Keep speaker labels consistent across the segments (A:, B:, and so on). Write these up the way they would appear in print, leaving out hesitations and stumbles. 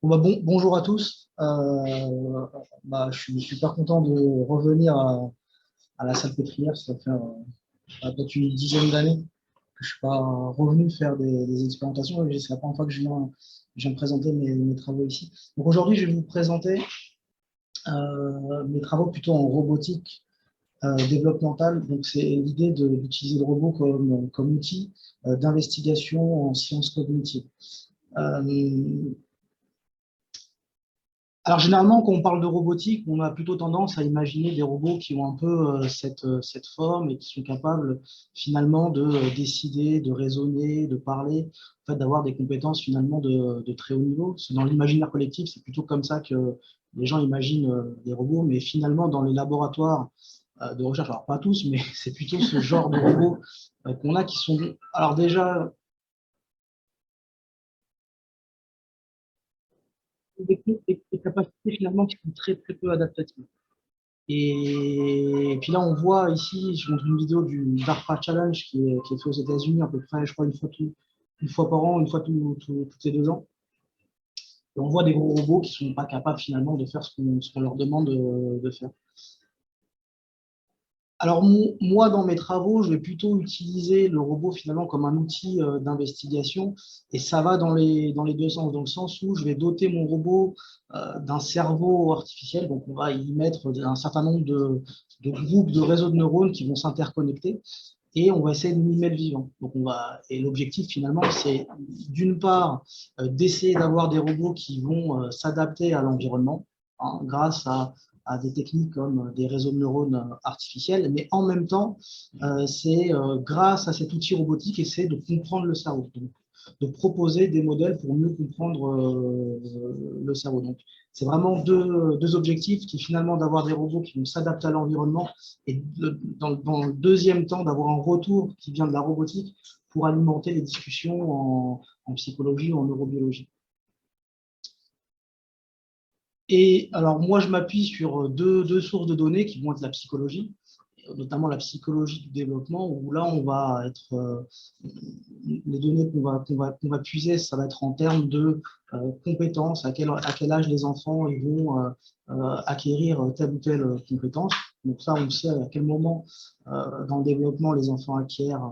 A: Bonjour à tous. Je suis super content de revenir à la salle pétrière. Ça fait peut-être une dizaine d'années que je ne suis pas revenu faire des expérimentations. Et c'est la première fois que je viens me présenter mes travaux ici. Donc aujourd'hui, je vais vous présenter mes travaux plutôt en robotique développementale. Donc c'est l'idée d'utiliser le robot comme outil d'investigation en sciences cognitives. Euh, Alors généralement, quand on parle de robotique, on a plutôt tendance à imaginer des robots qui ont un peu cette forme et qui sont capables finalement de décider, de raisonner, de parler, en fait, d'avoir des compétences finalement de très haut niveau. Dans l'imaginaire collectif, c'est plutôt comme ça que les gens imaginent les robots, mais finalement dans les laboratoires de recherche, alors pas tous, mais c'est plutôt ce genre de robots qu'on a qui sont, alors déjà, des capacités finalement qui sont très très peu adaptatives. Et puis là, on voit ici, je montre une vidéo du DARPA Challenge qui est fait aux États-Unis à peu près, je crois, une fois par an, une fois toutes les 2 ans. Et on voit des gros robots qui ne sont pas capables finalement de faire ce qu'on leur demande de faire. Alors moi, dans mes travaux, je vais plutôt utiliser le robot finalement comme un outil d'investigation et ça va dans les deux sens, dans le sens où je vais doter mon robot d'un cerveau artificiel, donc on va y mettre un certain nombre de groupes de réseaux de neurones qui vont s'interconnecter et on va essayer de mimer le vivant. Et l'objectif finalement, c'est d'une part d'essayer d'avoir des robots qui vont s'adapter à l'environnement grâce à des techniques comme des réseaux de neurones artificiels, mais en même temps, c'est grâce à cet outil robotique, essayer de comprendre le cerveau, donc, de proposer des modèles pour mieux comprendre le cerveau. Donc, c'est vraiment deux objectifs qui finalement d'avoir des robots qui vont s'adapter à l'environnement et dans le deuxième temps d'avoir un retour qui vient de la robotique pour alimenter les discussions en psychologie ou en neurobiologie. Et alors, moi, je m'appuie sur deux sources de données qui vont être la psychologie, notamment la psychologie du développement, où là, on va être, les données qu'on va puiser, ça va être en termes de compétences, à quel âge les enfants ils vont acquérir telle ou telle compétence. Donc ça, on sait à quel moment dans le développement les enfants acquièrent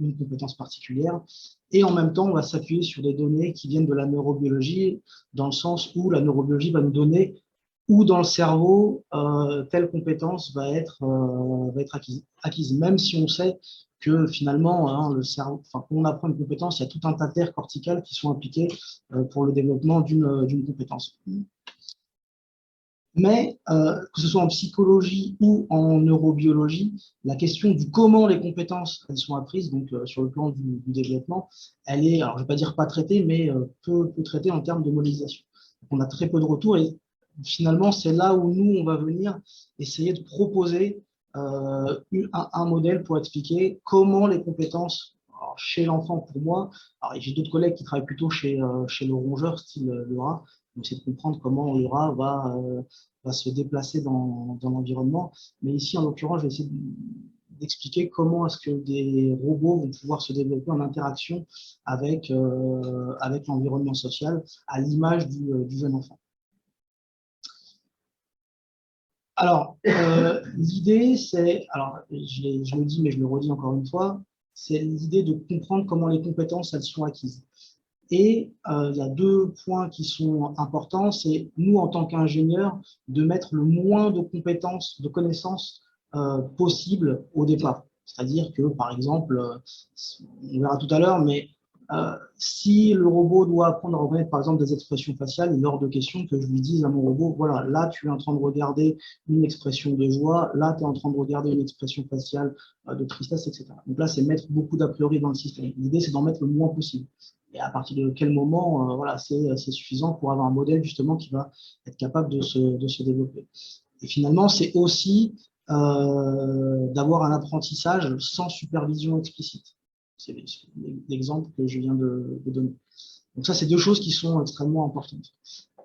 A: une compétence particulière. Et en même temps, on va s'appuyer sur des données qui viennent de la neurobiologie, dans le sens où la neurobiologie va nous donner où dans le cerveau telle compétence va être acquise, même si on sait que finalement, hein, le cerveau, enfin, quand on apprend une compétence, il y a tout un tas d'aires corticales qui sont impliquées pour le développement d'une compétence. Mais que ce soit en psychologie ou en neurobiologie, la question du comment les compétences elles sont apprises, donc sur le plan du développement, elle est, alors je ne vais pas dire pas traitée, mais peu traitée en termes de modélisation. Donc, on a très peu de retours et finalement c'est là où nous on va venir essayer de proposer un modèle pour expliquer comment les compétences alors, chez l'enfant pour moi. Alors j'ai d'autres collègues qui travaillent plutôt chez le rongeur style le rat. On essaie de comprendre comment le rat va se déplacer dans l'environnement. Mais ici, en l'occurrence, je vais essayer d'expliquer comment est-ce que des robots vont pouvoir se développer en interaction avec l'environnement social, à l'image du jeune enfant. Alors, l'idée, c'est, alors je le dis, mais je le redis encore une fois, c'est l'idée de comprendre comment les compétences, elles sont acquises. Et il y a deux points qui sont importants, c'est nous, en tant qu'ingénieurs, de mettre le moins de compétences, de connaissances possibles au départ. C'est-à-dire que, par exemple, on verra tout à l'heure, mais si le robot doit apprendre à reconnaître, par exemple, des expressions faciales, il est hors de question que je lui dise à mon robot, voilà, là, tu es en train de regarder une expression de joie, là, tu es en train de regarder une expression faciale de tristesse, etc. Donc là, c'est mettre beaucoup d'a priori dans le système. L'idée, c'est d'en mettre le moins possible. Et à partir de quel moment voilà, c'est suffisant pour avoir un modèle justement qui va être capable de se développer. Et finalement, c'est aussi d'avoir un apprentissage sans supervision explicite. C'est l'exemple que je viens de donner. Donc ça, c'est deux choses qui sont extrêmement importantes.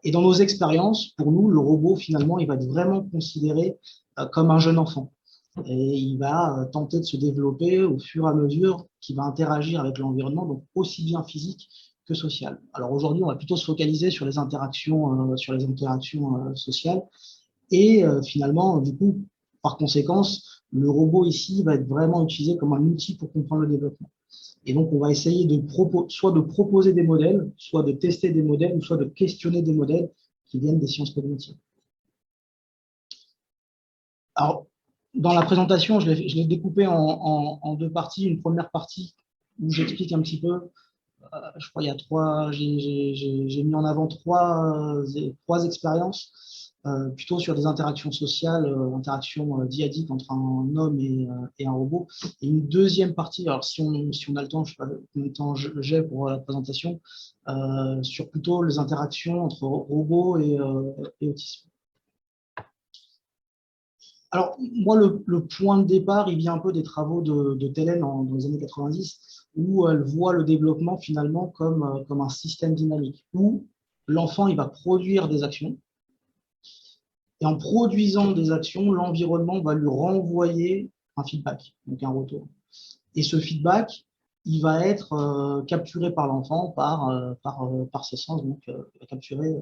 A: Et dans nos expériences, pour nous, le robot, finalement, il va être vraiment considéré comme un jeune enfant. Et il va tenter de se développer au fur et à mesure qu'il va interagir avec l'environnement, donc aussi bien physique que sociales. Alors aujourd'hui, on va plutôt se focaliser sur les interactions, sociales. Et finalement, du coup, par conséquence, le robot ici va être vraiment utilisé comme un outil pour comprendre le développement. Et donc, on va essayer soit de proposer des modèles, soit de tester des modèles, ou soit de questionner des modèles qui viennent des sciences cognitives. Alors, dans la présentation, je l'ai découpé en deux parties. Une première partie où j'explique un petit peu, je crois il y a j'ai mis en avant trois expériences, plutôt sur des interactions sociales, interactions dyadiques entre un homme et un robot. Et une deuxième partie, alors si on a le temps, je ne sais pas combien de temps j'ai pour la présentation, sur plutôt les interactions entre robots et autisme. Alors, moi, le point de départ, il vient un peu des travaux de Thelen dans les années 90, où elle voit le développement finalement comme un système dynamique, où l'enfant, il va produire des actions, et en produisant des actions, l'environnement va lui renvoyer un feedback, donc un retour. Et ce feedback, il va être capturé par l'enfant par ses sens, donc il va capturer.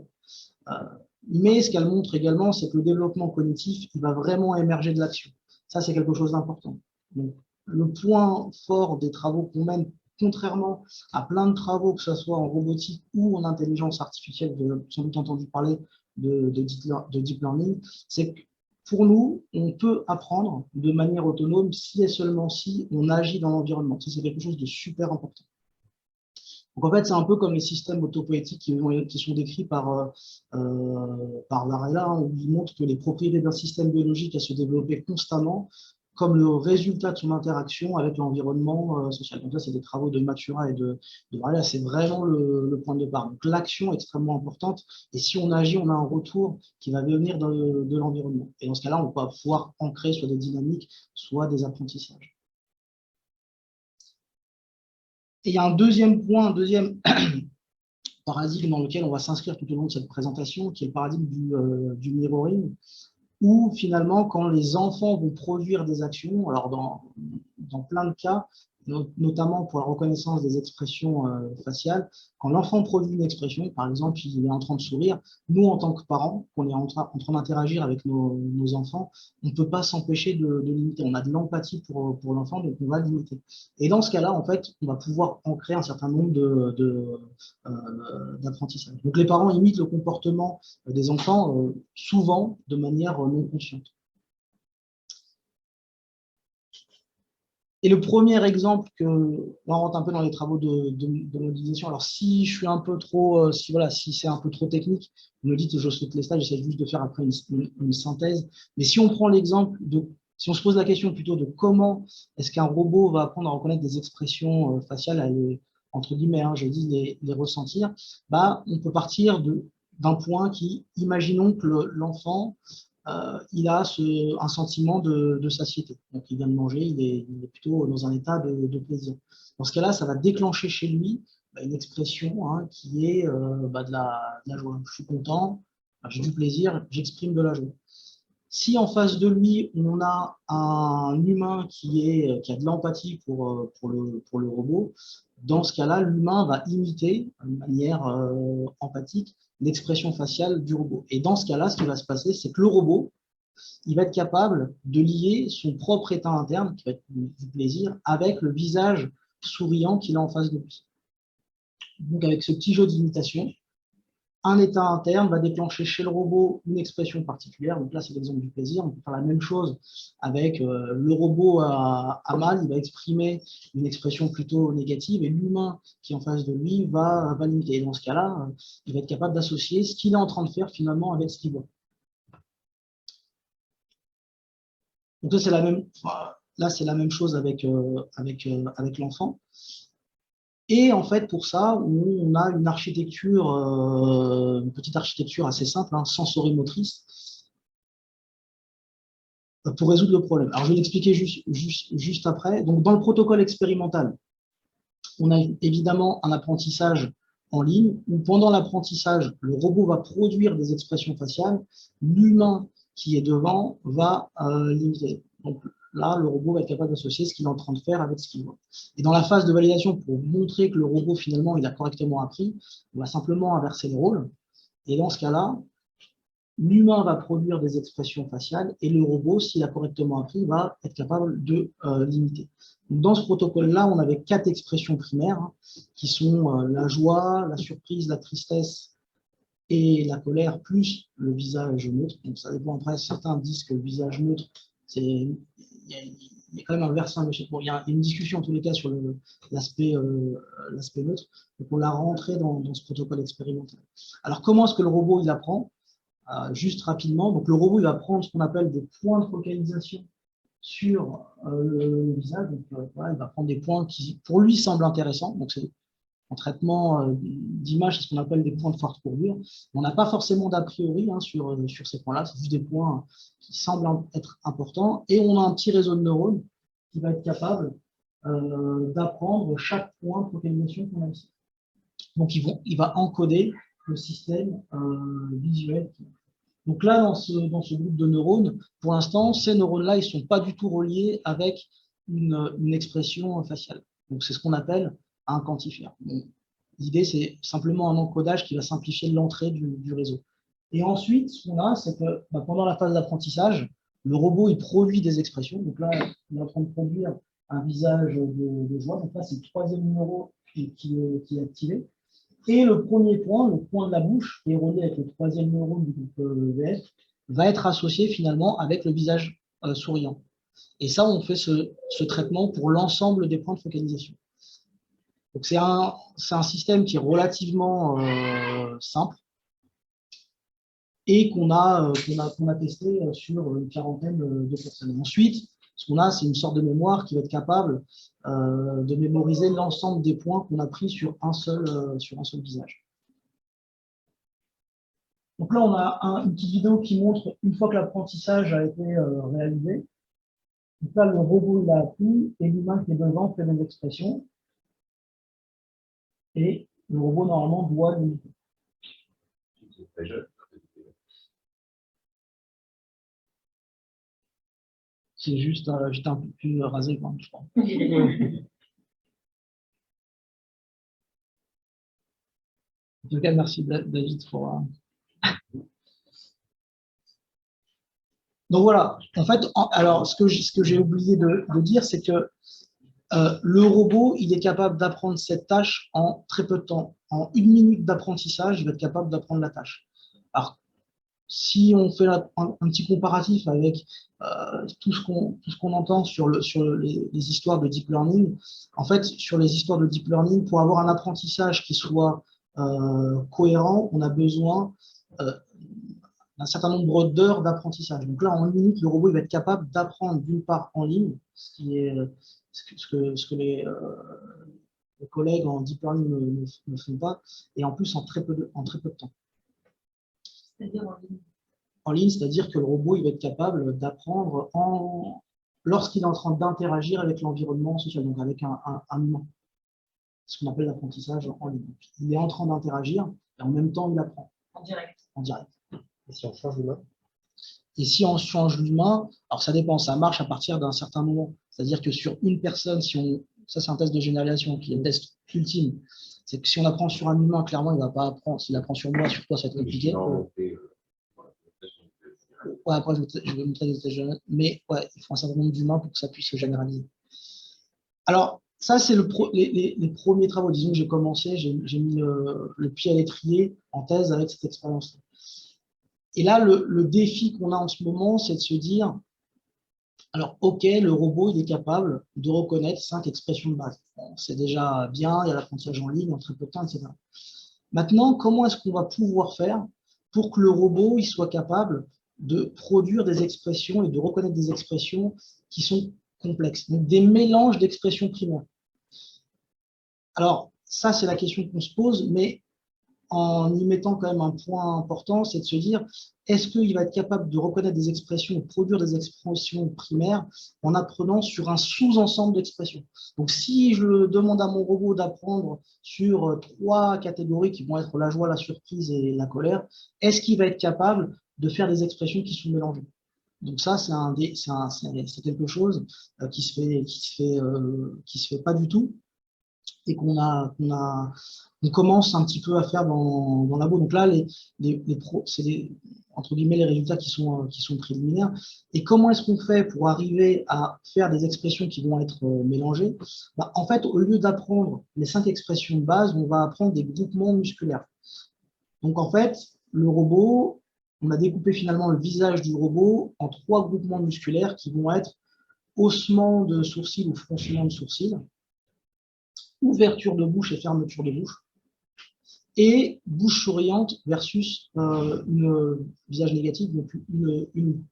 A: Mais ce qu'elle montre également, c'est que le développement cognitif, il va vraiment émerger de l'action. Ça, c'est quelque chose d'important. Donc, le point fort des travaux qu'on mène, contrairement à plein de travaux, que ce soit en robotique ou en intelligence artificielle, vous avez sans doute entendu parler de deep learning, c'est que pour nous, on peut apprendre de manière autonome si et seulement si on agit dans l'environnement. Ça, c'est quelque chose de super important. Donc en fait, c'est un peu comme les systèmes autopoétiques qui sont décrits par Varela, hein, où il montre que les propriétés d'un système biologique à se développer constamment comme le résultat de son interaction avec l'environnement social. Donc ça, c'est des travaux de Matura et de Varela, c'est vraiment le point de départ. Donc l'action est extrêmement importante, et si on agit, on a un retour qui va venir de l'environnement. Et dans ce cas-là, on va pouvoir ancrer soit des dynamiques, soit des apprentissages. Et il y a un deuxième point, un deuxième paradigme dans lequel on va s'inscrire tout au long de cette présentation, qui est le paradigme du mirroring, où finalement, quand les enfants vont produire des actions, alors dans plein de cas, notamment pour la reconnaissance des expressions faciales, quand l'enfant produit une expression, par exemple, il est en train de sourire, nous, en tant que parents, qu'on est en train d'interagir avec nos enfants, on ne peut pas s'empêcher de limiter. On a de l'empathie pour l'enfant, donc on va limiter. Et dans ce cas-là, en fait, on va pouvoir ancrer un certain nombre d'apprentissage. Donc les parents imitent le comportement des enfants, souvent de manière non consciente. Et le premier exemple on rentre un peu dans les travaux de modélisation. Alors si je suis un peu trop, si c'est un peu trop technique, vous me dites que je saute les stages, j'essaie juste de faire après une synthèse. Mais si on prend l'exemple si on se pose la question plutôt de comment est-ce qu'un robot va apprendre à reconnaître des expressions faciales, à entre guillemets, hein, je dis les ressentir, bah, on peut partir d'un point qui, imaginons que l'enfant il a un sentiment de satiété. Donc, il vient de manger, il est plutôt dans un état de plaisir. Dans ce cas-là, ça va déclencher chez lui une expression, hein, qui est de la joie. Je suis content, j'ai du plaisir, j'exprime de la joie. Si en face de lui, on a un humain qui a de l'empathie pour le robot, dans ce cas-là, l'humain va imiter de manière empathique l'expression faciale du robot. Et dans ce cas-là, ce qui va se passer, c'est que le robot, il va être capable de lier son propre état interne, qui va être du plaisir, avec le visage souriant qu'il a en face de lui. Donc avec ce petit jeu d'imitation, un état interne va déclencher chez le robot une expression particulière. Donc là, c'est l'exemple du plaisir. On peut faire la même chose avec le robot à mal. Il va exprimer une expression plutôt négative, et l'humain qui est en face de lui va l'imiter. Et dans ce cas-là, il va être capable d'associer ce qu'il est en train de faire finalement avec ce qu'il voit. Donc là, c'est la même chose avec l'enfant. Et en fait, pour ça, on a une architecture, une petite architecture assez simple, hein, sensorimotrice, pour résoudre le problème. Alors, je vais l'expliquer juste après. Donc, dans le protocole expérimental, on a évidemment un apprentissage en ligne, où pendant l'apprentissage, le robot va produire des expressions faciales, l'humain qui est devant va l'imiter. Donc, là, le robot va être capable d'associer ce qu'il est en train de faire avec ce qu'il voit. Et dans la phase de validation, pour montrer que le robot, finalement, il a correctement appris, on va simplement inverser les rôles. Et dans ce cas-là, l'humain va produire des expressions faciales et le robot, s'il a correctement appris, va être capable de l'imiter. Dans ce protocole-là, on avait 4 expressions primaires qui sont la joie, la surprise, la tristesse et la colère, plus le visage neutre. Donc ça dépend, après, certains disent que le visage neutre, il y a quand même un versant, bon, il y a une discussion en tous les cas sur l'aspect neutre, donc on l'a rentré dans ce protocole expérimental. Alors comment est-ce que le robot il apprend? Juste rapidement, donc le robot il va prendre ce qu'on appelle des points de focalisation sur le visage. Donc, voilà, il va prendre des points qui pour lui semblent intéressants. Donc c'est en traitement d'image, c'est ce qu'on appelle des points de forte courbure. On n'a pas forcément d'a priori sur ces points-là, c'est juste des points qui semblent être importants. Et on a un petit réseau de neurones qui va être capable d'apprendre chaque point de focalisation qu'on a ici. Donc il va encoder le système visuel. Donc là, dans ce groupe de neurones, pour l'instant, ces neurones-là, ils ne sont pas du tout reliés avec une expression faciale. Donc c'est ce qu'on appelle un quantifieur. L'idée, c'est simplement un encodage qui va simplifier l'entrée du réseau. Et ensuite, ce qu'on a, c'est que pendant la phase d'apprentissage, le robot, il produit des expressions. Donc là, il est en train de produire un visage de joie. Donc là, c'est le 3e numéro qui est activé. Et le premier point, le point de la bouche, qui est relié avec le 3e neurone du groupe VF, va être associé finalement avec le visage souriant. Et ça, on fait ce traitement pour l'ensemble des points de focalisation. Donc c'est un système qui est relativement simple et qu'on a testé sur une quarantaine de personnes. Ensuite, ce qu'on a, c'est une sorte de mémoire qui va être capable de mémoriser l'ensemble des points qu'on a pris sur un seul visage. Donc là, on a une petite vidéo qui montre une fois que l'apprentissage a été réalisé. Donc là, le robot il a appris et l'humain qui est devant fait des expressions. Et le robot, normalement, doit l'imiter. C'est juste, j'étais un peu plus rasé quand même, je crois. En tout cas, merci David pour. Donc voilà, en fait, alors ce que j'ai oublié de dire, c'est que le robot, il est capable d'apprendre cette tâche en très peu de temps. En 1 minute d'apprentissage, il va être capable d'apprendre la tâche. Alors, si on fait un petit comparatif avec tout ce qu'on entend sur les histoires de deep learning, en fait, sur les histoires de deep learning, pour avoir un apprentissage qui soit cohérent, on a besoin d'un certain nombre d'heures d'apprentissage. Donc là, en 1 minute, le robot il va être capable d'apprendre d'une part en ligne, ce que les collègues en deep learning ne font pas, et en plus en très peu de temps.
B: C'est-à-dire en ligne.
A: En ligne, c'est-à-dire que le robot il va être capable d'apprendre lorsqu'il est en train d'interagir avec l'environnement social, donc avec un humain. Ce qu'on appelle l'apprentissage en ligne. Il est en train d'interagir et en même temps il apprend.
B: En direct.
A: En direct.
C: Et si on change l'humain?
A: Et si on change l'humain, alors ça dépend, ça marche à partir d'un certain moment. C'est-à-dire que sur une personne, ça c'est un test de généralisation qui est le test ultime. C'est que si on apprend sur un humain, clairement, il ne va pas apprendre. S'il apprend sur moi, sur toi, ça va être compliqué. Ouais, après, je vais montrer des tests, mais ouais, il faut un certain nombre d'humains pour que ça puisse se généraliser. Alors, ça, c'est les premiers travaux. Disons que j'ai commencé, j'ai mis le pied à l'étrier en thèse avec cette expérience-là. Et là, le défi qu'on a en ce moment, c'est de se dire, alors, OK, le robot, il est capable de reconnaître 5 expressions de base. Bon, c'est déjà bien, il y a l'apprentissage en ligne en très peu de temps, etc. Maintenant, comment est-ce qu'on va pouvoir faire pour que le robot il soit capable de produire des expressions et de reconnaître des expressions qui sont complexes, donc des mélanges d'expressions primaires. Alors, ça, c'est la question qu'on se pose, mais en y mettant quand même un point important, c'est de se dire, est-ce qu'il va être capable de reconnaître des expressions, de produire des expressions primaires en apprenant sur un sous-ensemble d'expressions. Donc, si je demande à mon robot d'apprendre sur 3 catégories qui vont être la joie, la surprise et la colère, est-ce qu'il va être capable de faire des expressions qui sont mélangées? Donc ça, c'est quelque chose qui se fait pas du tout et on commence un petit peu à faire dans le labo. Donc là, c'est entre guillemets les résultats qui sont préliminaires. Et comment est-ce qu'on fait pour arriver à faire des expressions qui vont être mélangées? Bah, en fait, au lieu d'apprendre les 5 expressions de base, on va apprendre des groupements musculaires. Donc en fait, le robot, on a découpé finalement le visage du robot en 3 groupements musculaires qui vont être haussement de sourcil ou froncement de sourcil, ouverture de bouche et fermeture de bouche, et bouche souriante versus une visage négatif, donc une.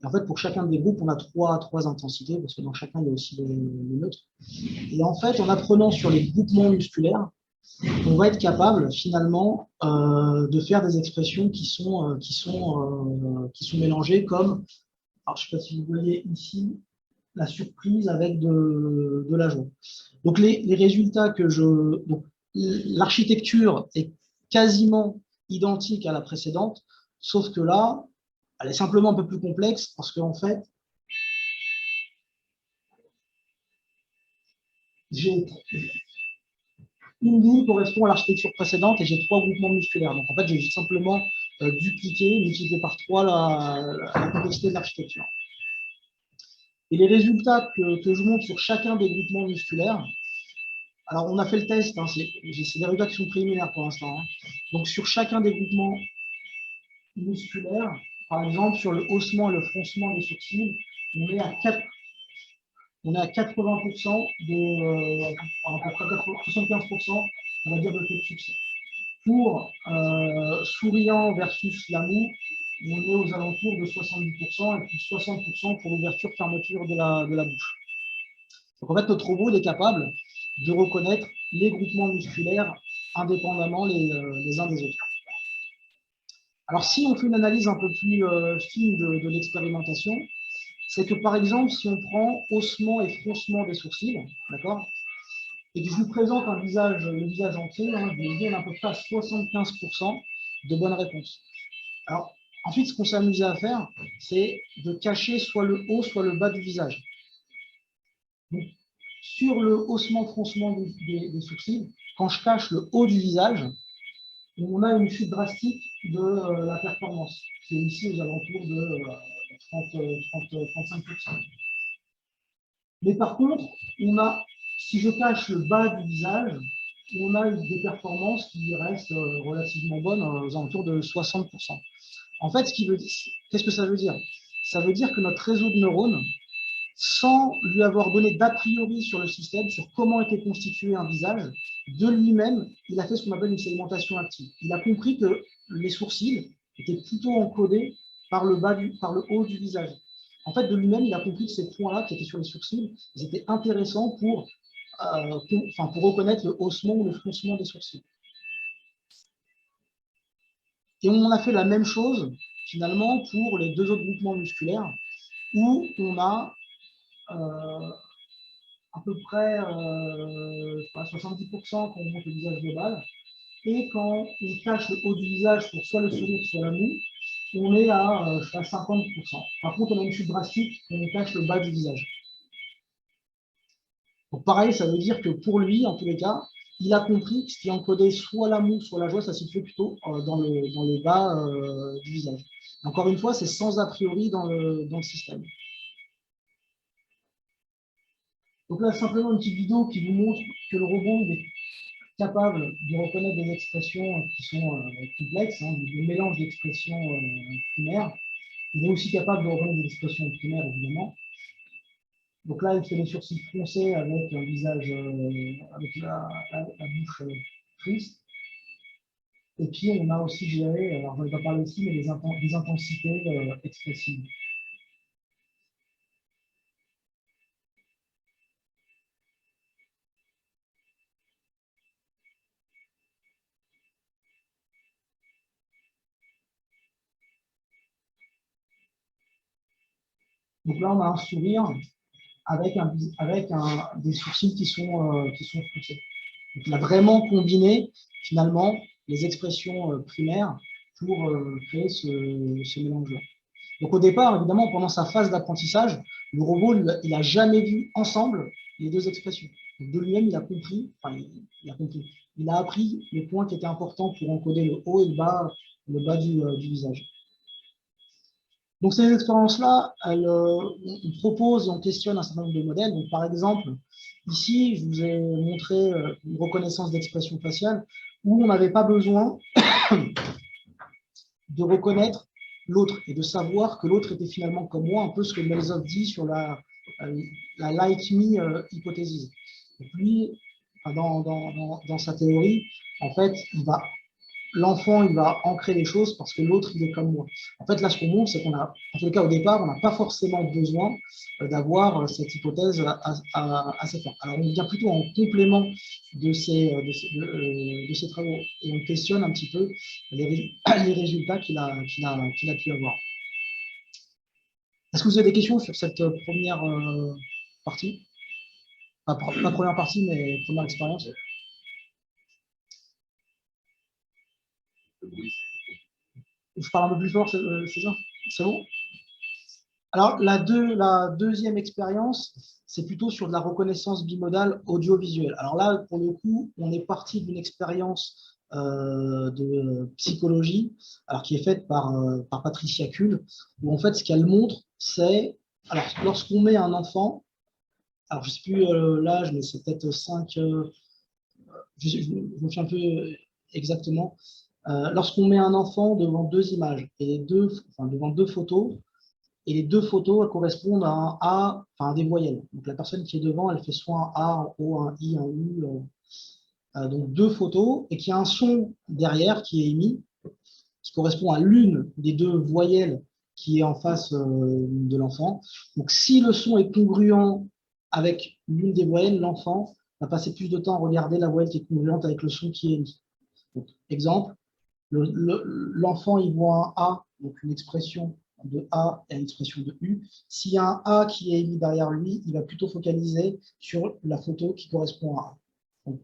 A: En fait, pour chacun des groupes, on a trois intensités, parce que dans chacun, il y a aussi le neutre. Et en fait, en apprenant sur les groupements musculaires, on va être capable finalement de faire des expressions qui sont mélangées comme, alors je ne sais pas si vous voyez ici, la surprise avec de la joie. Donc les résultats que l'architecture est quasiment identique à la précédente, sauf que là, elle est simplement un peu plus complexe parce qu'en fait, j'ai une ligne correspond à l'architecture précédente et j'ai 3 groupements musculaires. Donc en fait, j'ai simplement dupliqué, multiplié par 3 la complexité de l'architecture. Et les résultats que je montre sur chacun des groupements musculaires, alors on a fait le test, hein, c'est des résultats qui sont préliminaires pour l'instant. Hein. Donc sur chacun des groupements musculaires, par exemple sur le haussement et le froncement des sourcils, on est à 80% à peu près 75%, on va dire, de taux de succès. Pour souriant versus la moue, on est aux alentours de 70% et puis 60% pour l'ouverture-fermeture de la bouche. Donc en fait, notre robot est capable de reconnaître les groupements musculaires indépendamment les uns des autres. Alors si on fait une analyse un peu plus fine de l'expérimentation, c'est que par exemple, si on prend haussement et froncement des sourcils, d'accord, et que je vous présente le visage entier, hein, je vous dis, on a à peu près à 75% de bonnes réponses. Alors, ensuite, ce qu'on s'est amusé à faire, c'est de cacher soit le haut, soit le bas du visage. Donc, sur le haussement-froncement des sourcils, quand je cache le haut du visage, on a une chute drastique de la performance, qui est ici aux alentours de 35%. Mais par contre, si je cache le bas du visage, on a des performances qui restent relativement bonnes, aux alentours de 60%. En fait, qu'est-ce que ça veut dire? Ça veut dire que notre réseau de neurones, sans lui avoir donné d'a priori sur le système, sur comment était constitué un visage, de lui-même, il a fait ce qu'on appelle une segmentation active. Il a compris que les sourcils étaient plutôt encodés par le haut du visage. En fait, de lui-même, il a compris que ces points-là qui étaient sur les sourcils, ils étaient intéressants pour reconnaître le haussement ou le froncement des sourcils. Et on a fait la même chose, finalement, pour les 2 autres groupements musculaires, où on a à peu près 70% quand on monte le visage global, et quand on cache le haut du visage pour soit le sourire, soit la moue, on est à 50%. Par contre, on a une chute drastique quand on cache le bas du visage. Donc pareil, ça veut dire que pour lui, en tous les cas, il a compris que ce qui encodait soit la moue, soit la joie, ça se situait plutôt dans le bas du visage. Encore une fois, c'est sans a priori dans le système. Donc là, simplement une petite vidéo qui vous montre que le robot est capable de reconnaître des expressions qui sont complexes, hein, des mélanges d'expressions primaires. Il est aussi capable de reconnaître des expressions primaires, évidemment. Donc là, il fait les sourcils froncés avec un visage, avec la bouche triste. Et puis, on a aussi géré, alors je ne vais pas parler ici, mais des intensités expressives. Donc là, on a un sourire avec des sourcils qui sont froncés. Donc, il a vraiment combiné, finalement, les expressions primaires pour créer ce mélange-là. Donc au départ, évidemment, pendant sa phase d'apprentissage, le robot, il n'a jamais vu ensemble les deux expressions. Donc, de lui-même, il a compris, il a appris les points qui étaient importants pour encoder le haut et le bas du visage. Donc ces expériences-là, on propose et on questionne un certain nombre de modèles. Donc par exemple, ici, je vous ai montré une reconnaissance d'expression faciale où on n'avait pas besoin de reconnaître l'autre et de savoir que l'autre était finalement comme moi, un peu ce que Melzov dit sur la like me hypothèse. Et puis, dans sa théorie, en fait, l'enfant, il va ancrer les choses parce que l'autre, il est comme moi. En fait, là, ce qu'on montre, c'est qu'on a, en tout cas au départ, on n'a pas forcément besoin d'avoir cette hypothèse à ces fins. Alors, on vient plutôt en complément de ces travaux et on questionne un petit peu les résultats qu'il a pu avoir. Est-ce que vous avez des questions sur cette première partie? Pas première partie, mais première expérience. Je parle un peu plus fort, c'est ça? C'est bon? Alors, la deuxième expérience, c'est plutôt sur de la reconnaissance bimodale audiovisuelle. Alors là, pour le coup, on est parti d'une expérience de psychologie, alors qui est faite par Patricia Kuhl, où en fait, ce qu'elle montre, c'est, alors lorsqu'on met un enfant, alors je ne sais plus l'âge, mais c'est peut-être 5, je me souviens un peu exactement, lorsqu'on met un enfant devant deux images, et devant deux photos, et les deux photos correspondent à un A, enfin à des voyelles. Donc la personne qui est devant, elle fait soit un A, un O, un I, un U. Donc deux photos, et qu'il y a un son derrière qui est émis, qui correspond à l'une des deux voyelles qui est en face de l'enfant. Donc si le son est congruent avec l'une des voyelles, l'enfant va passer plus de temps à regarder la voyelle qui est congruente avec le son qui est émis. Donc, exemple, l'enfant il voit un A, donc une expression de A et une expression de U. S'il y a un A qui est émis derrière lui, il va plutôt focaliser sur la photo qui correspond à A. Donc,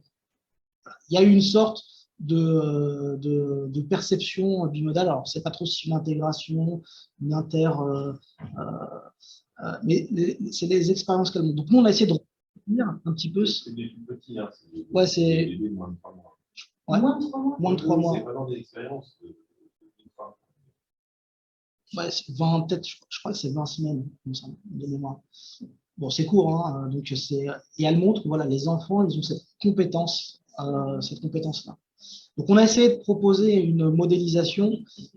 A: il y a une sorte de perception bimodale. Alors, c'est pas trop si une intégration, une mais c'est des expériences qu'elle montre. Donc, nous, on a essayé de retenir un petit peu.
C: C'est des tout petits, hein,
A: ouais, c'est
C: moins de 3 mois.
A: Ouais.
B: Moins de 3 mois.
A: Moins de 3 mois.
C: C'est vraiment des expériences
A: Ouais, 20, peut-être, je crois que c'est 20 semaines, de mémoire. Bon, c'est court, hein, donc et elle montre que voilà, les enfants, ils ont cette compétence-là. Donc, on a essayé de proposer une modélisation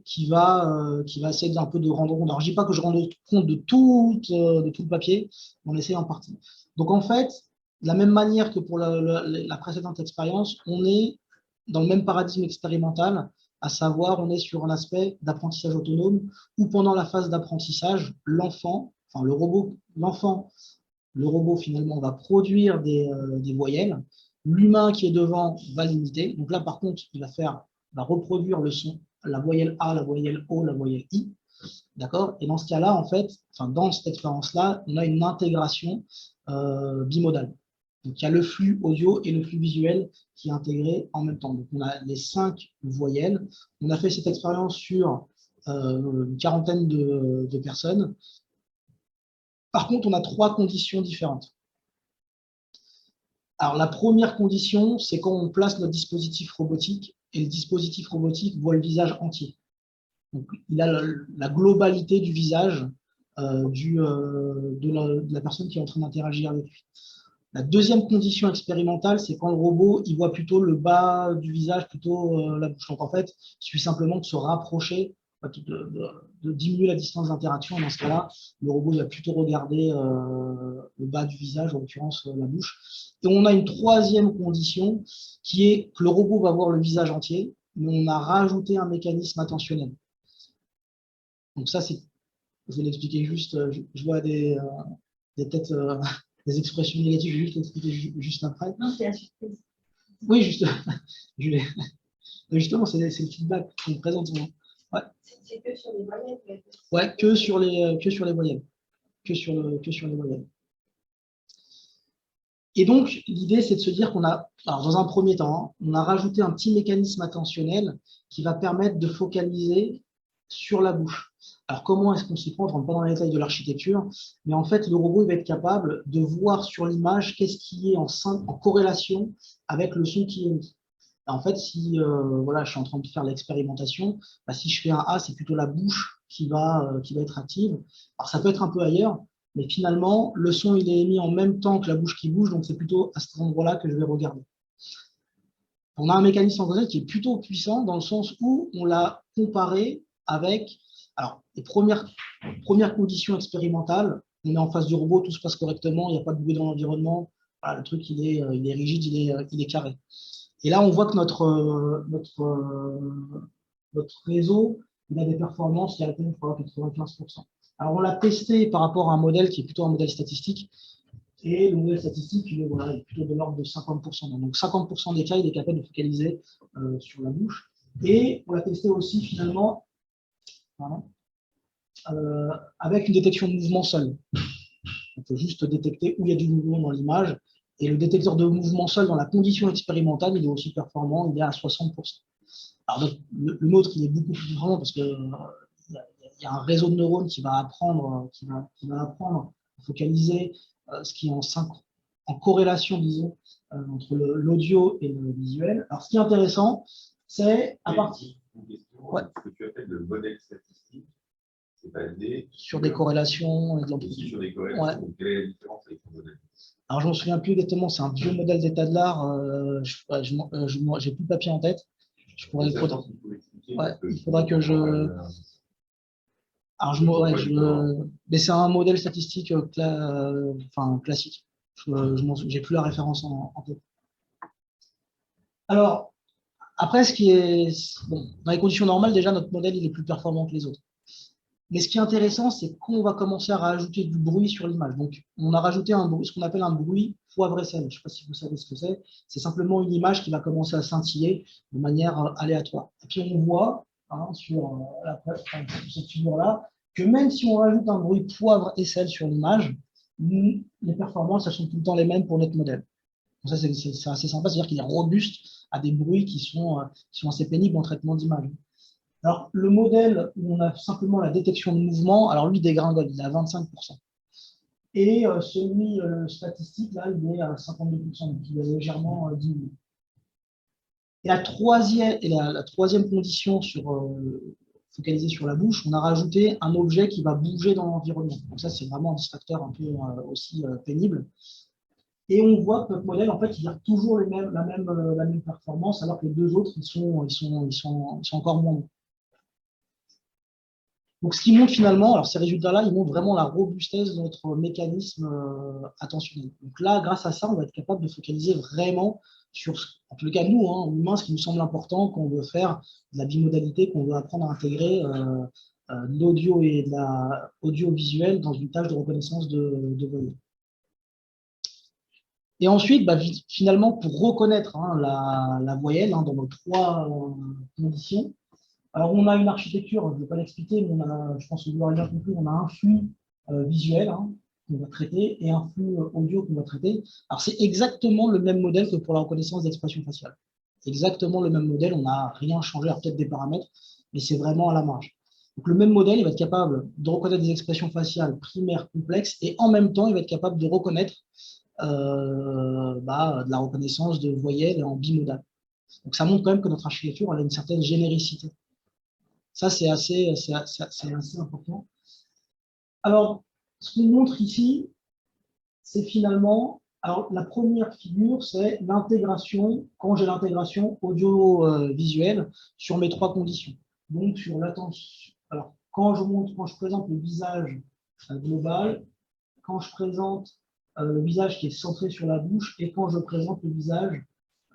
A: qui va essayer d'un peu de rendre compte. Alors, je ne dis pas que je rende compte de tout le papier, mais on essaie en partie. Donc, en fait, de la même manière que pour la précédente expérience, on est dans le même paradigme expérimental, à savoir, on est sur un aspect d'apprentissage autonome où pendant la phase d'apprentissage, l'enfant, enfin le robot, le robot finalement va produire des voyelles. L'humain qui est devant va l'imiter. Donc là, par contre, il va reproduire le son, la voyelle A, la voyelle O, la voyelle I. D'accord? Et dans ce cas-là, en fait, enfin, dans cette expérience-là, on a une intégration bimodale. Donc, il y a le flux audio et le flux visuel qui est intégré en même temps. Donc, on a les 5 voyelles. On a fait cette expérience sur une quarantaine de personnes. Par contre, on a 3 conditions différentes. Alors, la première condition, c'est quand on place notre dispositif robotique et le dispositif robotique voit le visage entier. Donc, il a la globalité du visage de la personne qui est en train d'interagir avec lui. La deuxième condition expérimentale, c'est quand le robot il voit plutôt le bas du visage, plutôt la bouche. Donc en fait, il suffit simplement de se rapprocher, de diminuer la distance d'interaction. Dans ce cas-là, le robot va plutôt regarder le bas du visage, en l'occurrence la bouche. Et on a une troisième condition qui est que le robot va voir le visage entier, mais on a rajouté un mécanisme attentionnel. Donc ça, je vais l'expliquer juste, je vois des têtes, des expressions négatives, je vais juste l'expliquer juste après.
B: Non, c'est la surprise.
A: Oui, justement, c'est le feedback qu'on présente. Ouais.
B: C'est que sur les voyelles.
A: Ouais, que sur les voyelles. Que sur les voyelles. Et donc, l'idée, c'est de se dire qu'on a, alors dans un premier temps, on a rajouté un petit mécanisme attentionnel qui va permettre de focaliser sur la bouche. Alors, comment est-ce qu'on s'y prend? Je ne rentre pas dans les détails de l'architecture, mais en fait, le robot il va être capable de voir sur l'image qu'est-ce qui est en corrélation avec le son qui est émis. En fait, si voilà, je suis en train de faire l'expérimentation, bah, si je fais un A, c'est plutôt la bouche qui va être active. Alors, ça peut être un peu ailleurs, mais finalement, le son il est émis en même temps que la bouche qui bouge, donc c'est plutôt à cet endroit-là que je vais regarder. On a un mécanisme en qui est plutôt puissant dans le sens où on l'a comparé avec alors, les premières conditions expérimentales. On est en face du robot, tout se passe correctement, il n'y a pas de bruit dans l'environnement. Voilà, le truc, il est rigide, il est carré. Et là, on voit que notre réseau, il a des performances qui atteignent 95%. Alors, on l'a testé par rapport à un modèle qui est plutôt un modèle statistique. Et le modèle statistique, il est plutôt de l'ordre de 50%. Donc, 50% des cas, il est capable de focaliser sur la bouche. Et on l'a testé aussi, finalement, avec une détection de mouvement seul. On peut juste détecter où il y a du mouvement dans l'image. Et le détecteur de mouvement seul dans la condition expérimentale, il est aussi performant, il est à 60%. Alors, le nôtre, il est beaucoup plus performant parce qu'il y a un réseau de neurones qui va apprendre, à focaliser ce qui est en corrélation, disons, entre l'audio et le visuel. Alors, ce qui est intéressant, c'est à partir.
C: Une question,
A: Ouais.
C: ce que tu appelles le modèle statistique, c'est basé
A: sur des corrélations.
C: Aussi sur des corrélations.
A: Ouais.
C: Donc, quelle est la différence avec ton modèle?
A: Alors, je ne me souviens plus exactement, c'est un vieux modèle d'état de l'art. Je n'ai plus le papier en tête. Je pourrais le faudra. Ouais, il faudra que je. Alors, mais c'est un modèle statistique classique. Je n'ai plus la référence en tête. Alors, après, ce qui est. Bon, dans les conditions normales, déjà, notre modèle il est plus performant que les autres. Mais ce qui est intéressant, c'est qu'on va commencer à rajouter du bruit sur l'image. Donc, on a rajouté ce qu'on appelle un bruit poivre et sel. Je ne sais pas si vous savez ce que c'est. C'est simplement une image qui va commencer à scintiller de manière aléatoire. Et puis, on voit sur cette figure-là que même si on rajoute un bruit poivre et sel sur l'image, les performances, elles sont tout le temps les mêmes pour notre modèle. Donc ça, c'est assez sympa, c'est-à-dire qu'il est robuste à des bruits qui sont assez pénibles en traitement d'image. Alors, le modèle où on a simplement la détection de mouvement, alors lui dégringole, il est à 25%. Et celui statistique, là, il est à 52%, donc il est légèrement diminué. Et la troisième condition focalisée sur la bouche, on a rajouté un objet qui va bouger dans l'environnement. Donc ça, c'est vraiment un distracteur un peu aussi pénible. Et on voit que notre modèle, en fait, il a toujours la même performance, alors que les deux autres, ils sont encore moins bons. Donc, ce qui montre finalement, alors ces résultats-là, ils montrent vraiment la robustesse de notre mécanisme attentionnel. Donc là, grâce à ça, on va être capable de focaliser vraiment sur, en tout cas nous, humains, ce qui nous semble important quand on veut faire de la bimodalité, qu'on veut apprendre à intégrer de l'audio et de l'audiovisuel dans une tâche de reconnaissance de voyelles. Et ensuite, finalement, pour reconnaître la voyelle dans nos trois conditions, alors, on a une architecture, je ne vais pas l'expliquer, mais je pense que vous l'aurez bien compris, on a un flux visuel qu'on va traiter et un flux audio qu'on va traiter. Alors, c'est exactement le même modèle que pour la reconnaissance d'expression faciale. Exactement le même modèle, on n'a rien changé, alors peut-être des paramètres, mais c'est vraiment à la marge. Donc, le même modèle, il va être capable de reconnaître des expressions faciales primaires complexes et en même temps, il va être capable de reconnaître de la reconnaissance de voyelles en bimodal. Donc, ça montre quand même que notre architecture elle a une certaine généricité. Ça, c'est assez important. Alors, ce qu'on montre ici, c'est finalement, alors la première figure, c'est l'intégration, quand j'ai l'intégration audio-visuelle sur mes trois conditions. Donc, sur l'attention. Alors, quand je présente le visage global, quand je présente le visage qui est centré sur la bouche et quand je présente le visage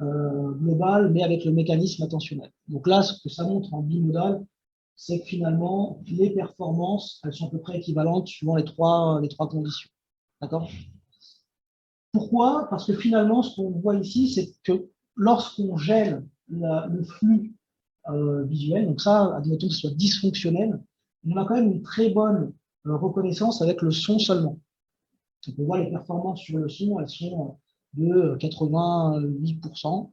A: global, mais avec le mécanisme attentionnel. Donc là, ce que ça montre en bimodal, c'est que finalement, les performances, elles sont à peu près équivalentes suivant les trois conditions. D'accord? Pourquoi? Parce que finalement, ce qu'on voit ici, c'est que lorsqu'on gèle le flux visuel, donc ça, admettons que ce soit dysfonctionnel, on a quand même une très bonne reconnaissance avec le son seulement. Donc on voit les performances sur le son, elles sont de 88%.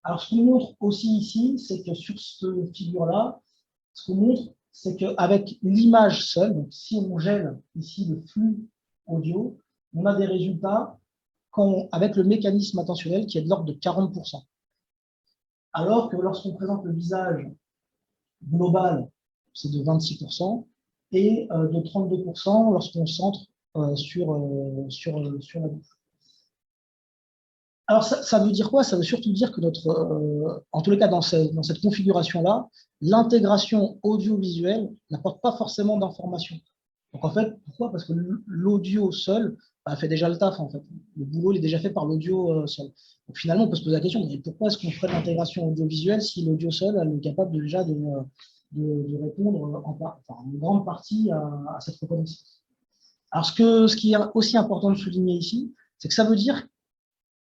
A: Alors, ce qu'on montre aussi ici, c'est que sur cette figure-là, ce qu'on montre, c'est qu'avec l'image seule, donc si on gèle ici le flux audio, on a des résultats avec le mécanisme attentionnel qui est de l'ordre de 40%. Alors que lorsqu'on présente le visage global, c'est de 26%, et de 32% lorsqu'on centre sur la bouche. Alors, ça veut dire quoi? Ça veut surtout dire que en tous les cas, dans cette configuration-là, l'intégration audiovisuelle n'apporte pas forcément d'informations. Donc, en fait, pourquoi? Parce que l'audio seul fait déjà le taf, en fait. Le boulot, il est déjà fait par l'audio seul. Donc, finalement, on peut se poser la question, mais pourquoi est-ce qu'on ferait de l'intégration audiovisuelle si l'audio seul est capable déjà de répondre en grande partie à cette reconnaissance? Alors, ce qui est aussi important de souligner ici, c'est que ça veut dire,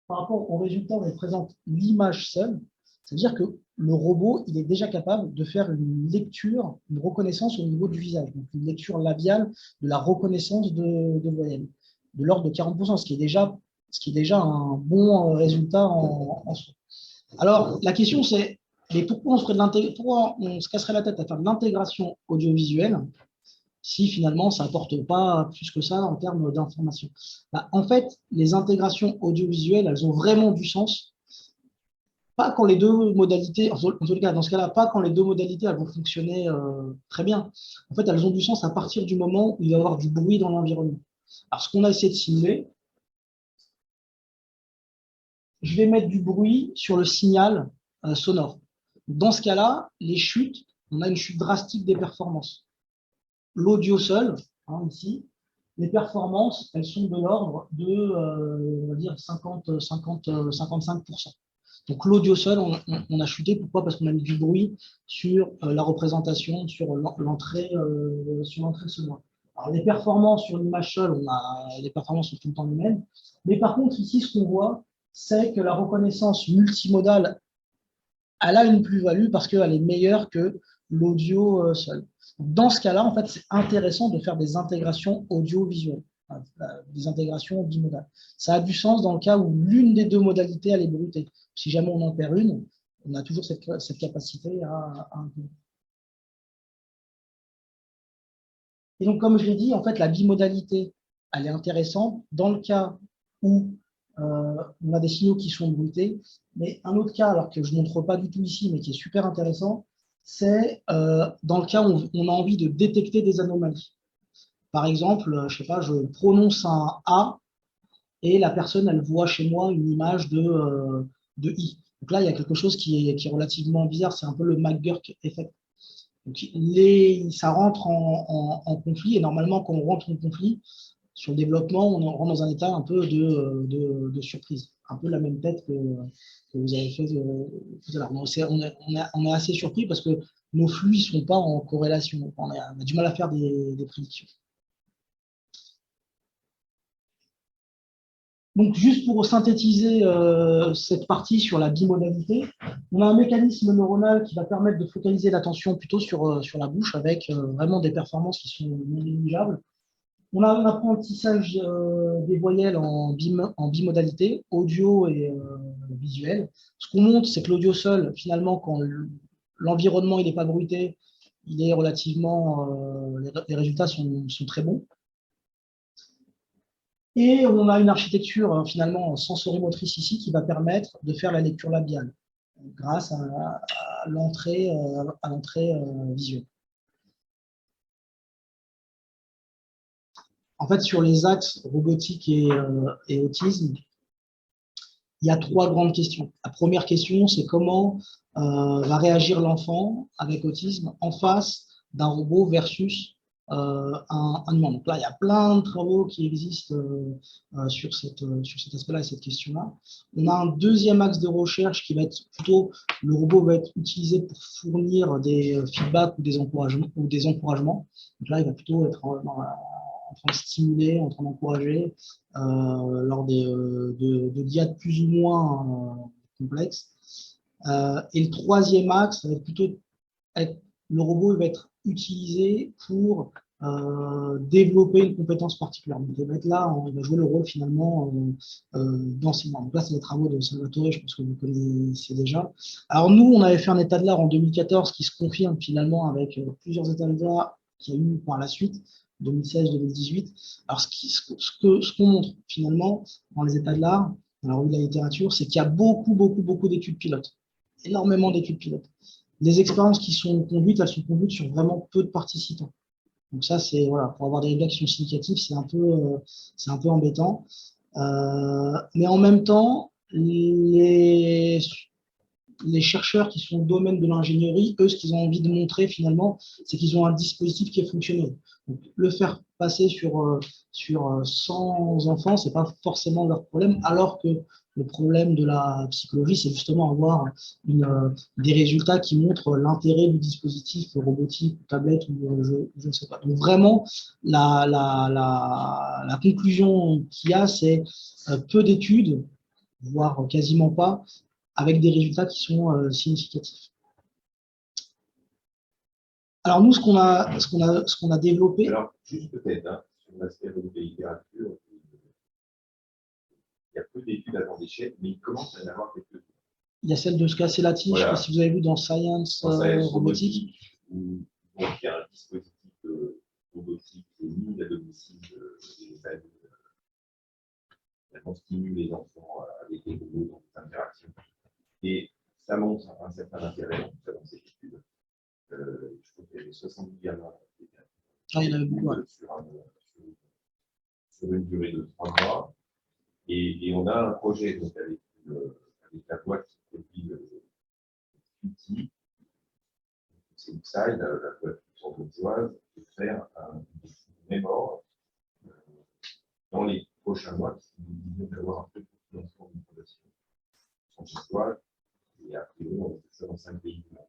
A: par rapport au résultat où on présente l'image seule, c'est-à-dire que le robot, il est déjà capable de faire une lecture, une reconnaissance au niveau du visage, donc une lecture labiale de la reconnaissance de voyelles, de l'ordre de 40%, ce qui est déjà un bon résultat en soi. Alors, la question c'est, mais pourquoi on se casserait la tête à faire de l'intégration audiovisuelle si finalement ça n'apporte pas plus que ça en termes d'information? En fait, les intégrations audiovisuelles, elles ont vraiment du sens, pas quand les deux modalités, en tout cas dans ce cas-là, pas quand les deux modalités elles vont fonctionner très bien. En fait, elles ont du sens à partir du moment où il va y avoir du bruit dans l'environnement. Alors, ce qu'on a essayé de simuler, je vais mettre du bruit sur le signal sonore. Dans ce cas-là, les chutes, on a une chute drastique des performances. L'audio seul, ici, les performances, elles sont de l'ordre de, on va dire, 55%. Donc l'audio seul, on a chuté. Pourquoi? Parce qu'on a mis du bruit sur la représentation, sur l'entrée sonore. Alors les performances sur l'image seule, les performances sont tout le temps les mêmes. Mais par contre, ici, ce qu'on voit, c'est que la reconnaissance multimodale, elle a une plus-value parce qu'elle est meilleure que l'audio seul. Dans ce cas-là, en fait, c'est intéressant de faire des intégrations audiovisuelles, des intégrations bimodales. Ça a du sens dans le cas où l'une des deux modalités elle est bruitée. Si jamais on en perd une, on a toujours cette capacité à intégrer. Et donc, comme je l'ai dit, en fait, la bimodalité, elle est intéressante dans le cas où on a des signaux qui sont bruités. Mais un autre cas, alors que je ne montre pas du tout ici, mais qui est super intéressant, c'est dans le cas où on a envie de détecter des anomalies. Par exemple, je sais pas, je prononce un A et la personne, elle voit chez moi une image de I. Donc là, il y a quelque chose qui est relativement bizarre, c'est un peu le McGurk effect. Donc, ça rentre en conflit, et normalement, quand on rentre en conflit, sur le développement, on rentre dans un état un peu de surprise, un peu la même tête que vous avez fait tout à l'heure. On est assez surpris parce que nos flux ne sont pas en corrélation. On a du mal à faire des prédictions. Donc, juste pour synthétiser cette partie sur la bimodalité, on a un mécanisme neuronal qui va permettre de focaliser l'attention plutôt sur la bouche avec vraiment des performances qui sont non négligeables. On a un apprentissage des voyelles en bimodalité, audio et visuel. Ce qu'on montre, c'est que l'audio seul, finalement, quand l'environnement n'est pas bruité, il est relativement, les résultats sont très bons. Et on a une architecture finalement sensorimotrice ici qui va permettre de faire la lecture labiale grâce à l'entrée visuelle. En fait, sur les axes robotique et autisme, il y a trois grandes questions. La première question, c'est comment va réagir l'enfant avec autisme en face d'un robot versus un humain. Donc là, il y a plein de travaux qui existent sur cet aspect-là et cette question-là. On a un deuxième axe de recherche qui va être plutôt, le robot va être utilisé pour fournir des feedbacks ou des encouragements. Donc là, il va plutôt être en train de stimuler, en train d'encourager lors de diades plus ou moins complexes. Et le troisième axe, ça va être plutôt le robot va être utilisé pour développer une compétence particulière. Donc, il va être là, il va jouer le rôle finalement d'enseignant. Donc là, c'est les travaux de Salvatore, je pense que vous connaissez déjà. Alors nous, on avait fait un état de l'art en 2014 qui se confirme finalement avec plusieurs états de l'art qu'il y a eu par la suite, 2016-2018. Alors ce qu'on montre finalement dans les états de l'art, dans la revue de la littérature, c'est qu'il y a beaucoup d'études pilotes, énormément d'études pilotes. Les expériences qui sont conduites, elles sont conduites sur vraiment peu de participants. Donc ça, c'est voilà, pour avoir des résultats qui sont significatifs, c'est un peu embêtant. Mais en même temps, les chercheurs qui sont au domaine de l'ingénierie, eux, ce qu'ils ont envie de montrer finalement, c'est qu'ils ont un dispositif qui est fonctionnel. Donc, le faire passer sur 100 enfants, c'est pas forcément leur problème, alors que le problème de la psychologie, c'est justement avoir des résultats qui montrent l'intérêt du dispositif robotique, tablette ou je ne sais pas. Donc vraiment, la conclusion qu'il y a, c'est peu d'études, voire quasiment pas, avec des résultats qui sont significatifs. Alors nous, ce qu'on a développé.
C: Alors, juste peut-être, hein, sur l'aspect de la littérature, il y a peu d'études avant d'échec, mais il commence à y en avoir quelques-unes.
A: Il y a celle de Scasellati, voilà. Je ne sais pas si vous avez vu dans Science Robotique.
C: Où donc, il y a un dispositif robotique qui est mis à domicile des familles. On stimule les enfants avec des robots dans des interactions. Et ça montre un certain intérêt dans cette étude. Je crois qu'il y avait 70 gamins
A: il y en avait beaucoup,
C: sur une durée de 3 mois. Et on a un projet donc, avec la boîte qui produit l'outil, c'est Upside, la boîte franco-bourgeoise, de faire un mémoire dans les prochains mois qui nous disent d'avoir un peu de financement d'une fondation franco-bourgeoise. Et a priori, on fait ça dans 5 pays du monde.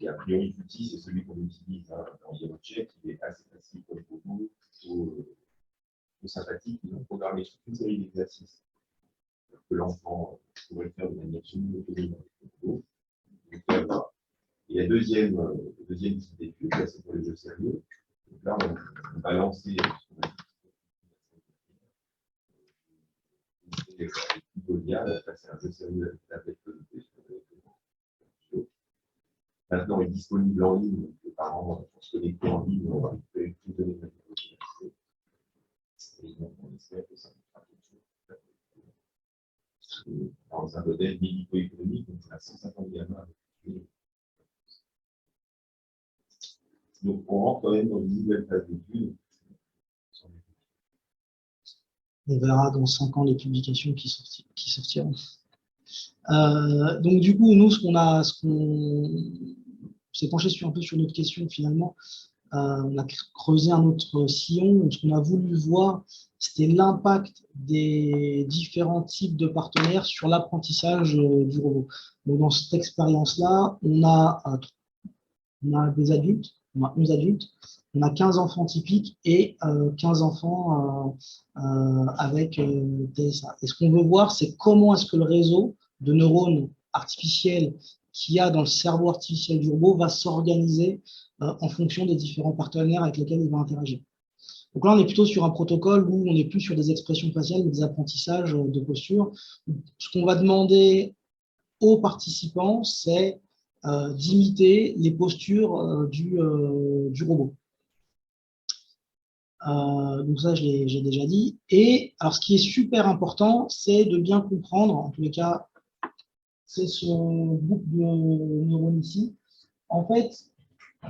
C: Et a priori, l'outil, c'est celui qu'on utilise dans YellowCheck, qui est assez facile pour les robots, plutôt sympathique. Ils ont programmé toute une série d'exercices que l'enfant pourrait faire de manière semi-autonome avec le robot. Et la deuxième petite étude, c'est pour les jeux sérieux. Donc là, on va lancer c'est un jeu sérieux avec maintenant, il est disponible en ligne. Donc, les parents, pour se connecter en ligne, on va récupérer toutes les données de la technologie. Et donc, on espère que ça sera quelque chose. Dans un modèle médico-économique, donc on a 150 gamins. Donc, on rentre quand même dans une nouvelle phase d'études.
A: On verra dans 5 ans les publications qui sortiront. Donc, du coup, nous, on s'est penché un peu sur notre question finalement. On a creusé un autre sillon. Ce qu'on a voulu voir, c'était l'impact des différents types de partenaires sur l'apprentissage du robot. Donc, dans cette expérience-là, on a des adultes, on a 11 adultes, on a 15 enfants typiques et 15 enfants avec TSA. Et ce qu'on veut voir, c'est comment est-ce que le réseau de neurones artificiels qu'il y a dans le cerveau artificiel du robot va s'organiser en fonction des différents partenaires avec lesquels il va interagir. Donc là, on est plutôt sur un protocole où on n'est plus sur des expressions faciales, mais des apprentissages de posture. Ce qu'on va demander aux participants, c'est d'imiter les postures du robot. Donc ça, j'ai déjà dit. Et alors, ce qui est super important, c'est de bien comprendre, en tous les cas, c'est ce groupe de neurones ici. En fait,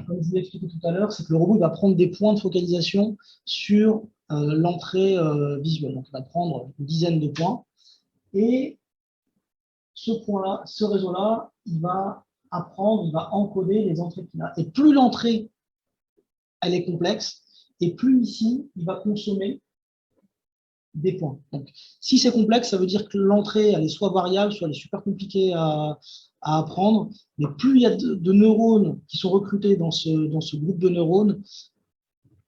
A: comme je vous l'ai expliqué tout à l'heure, c'est que le robot va prendre des points de focalisation sur l'entrée visuelle. Donc, il va prendre une dizaine de points. Et ce point-là, ce réseau-là, il va apprendre, il va encoder les entrées qu'il a. Et plus l'entrée, elle est complexe, et plus ici, il va consommer des points. Donc, si c'est complexe, ça veut dire que l'entrée, elle est soit variable, soit elle est super compliquée à apprendre. Mais plus il y a de neurones qui sont recrutés dans ce groupe de neurones,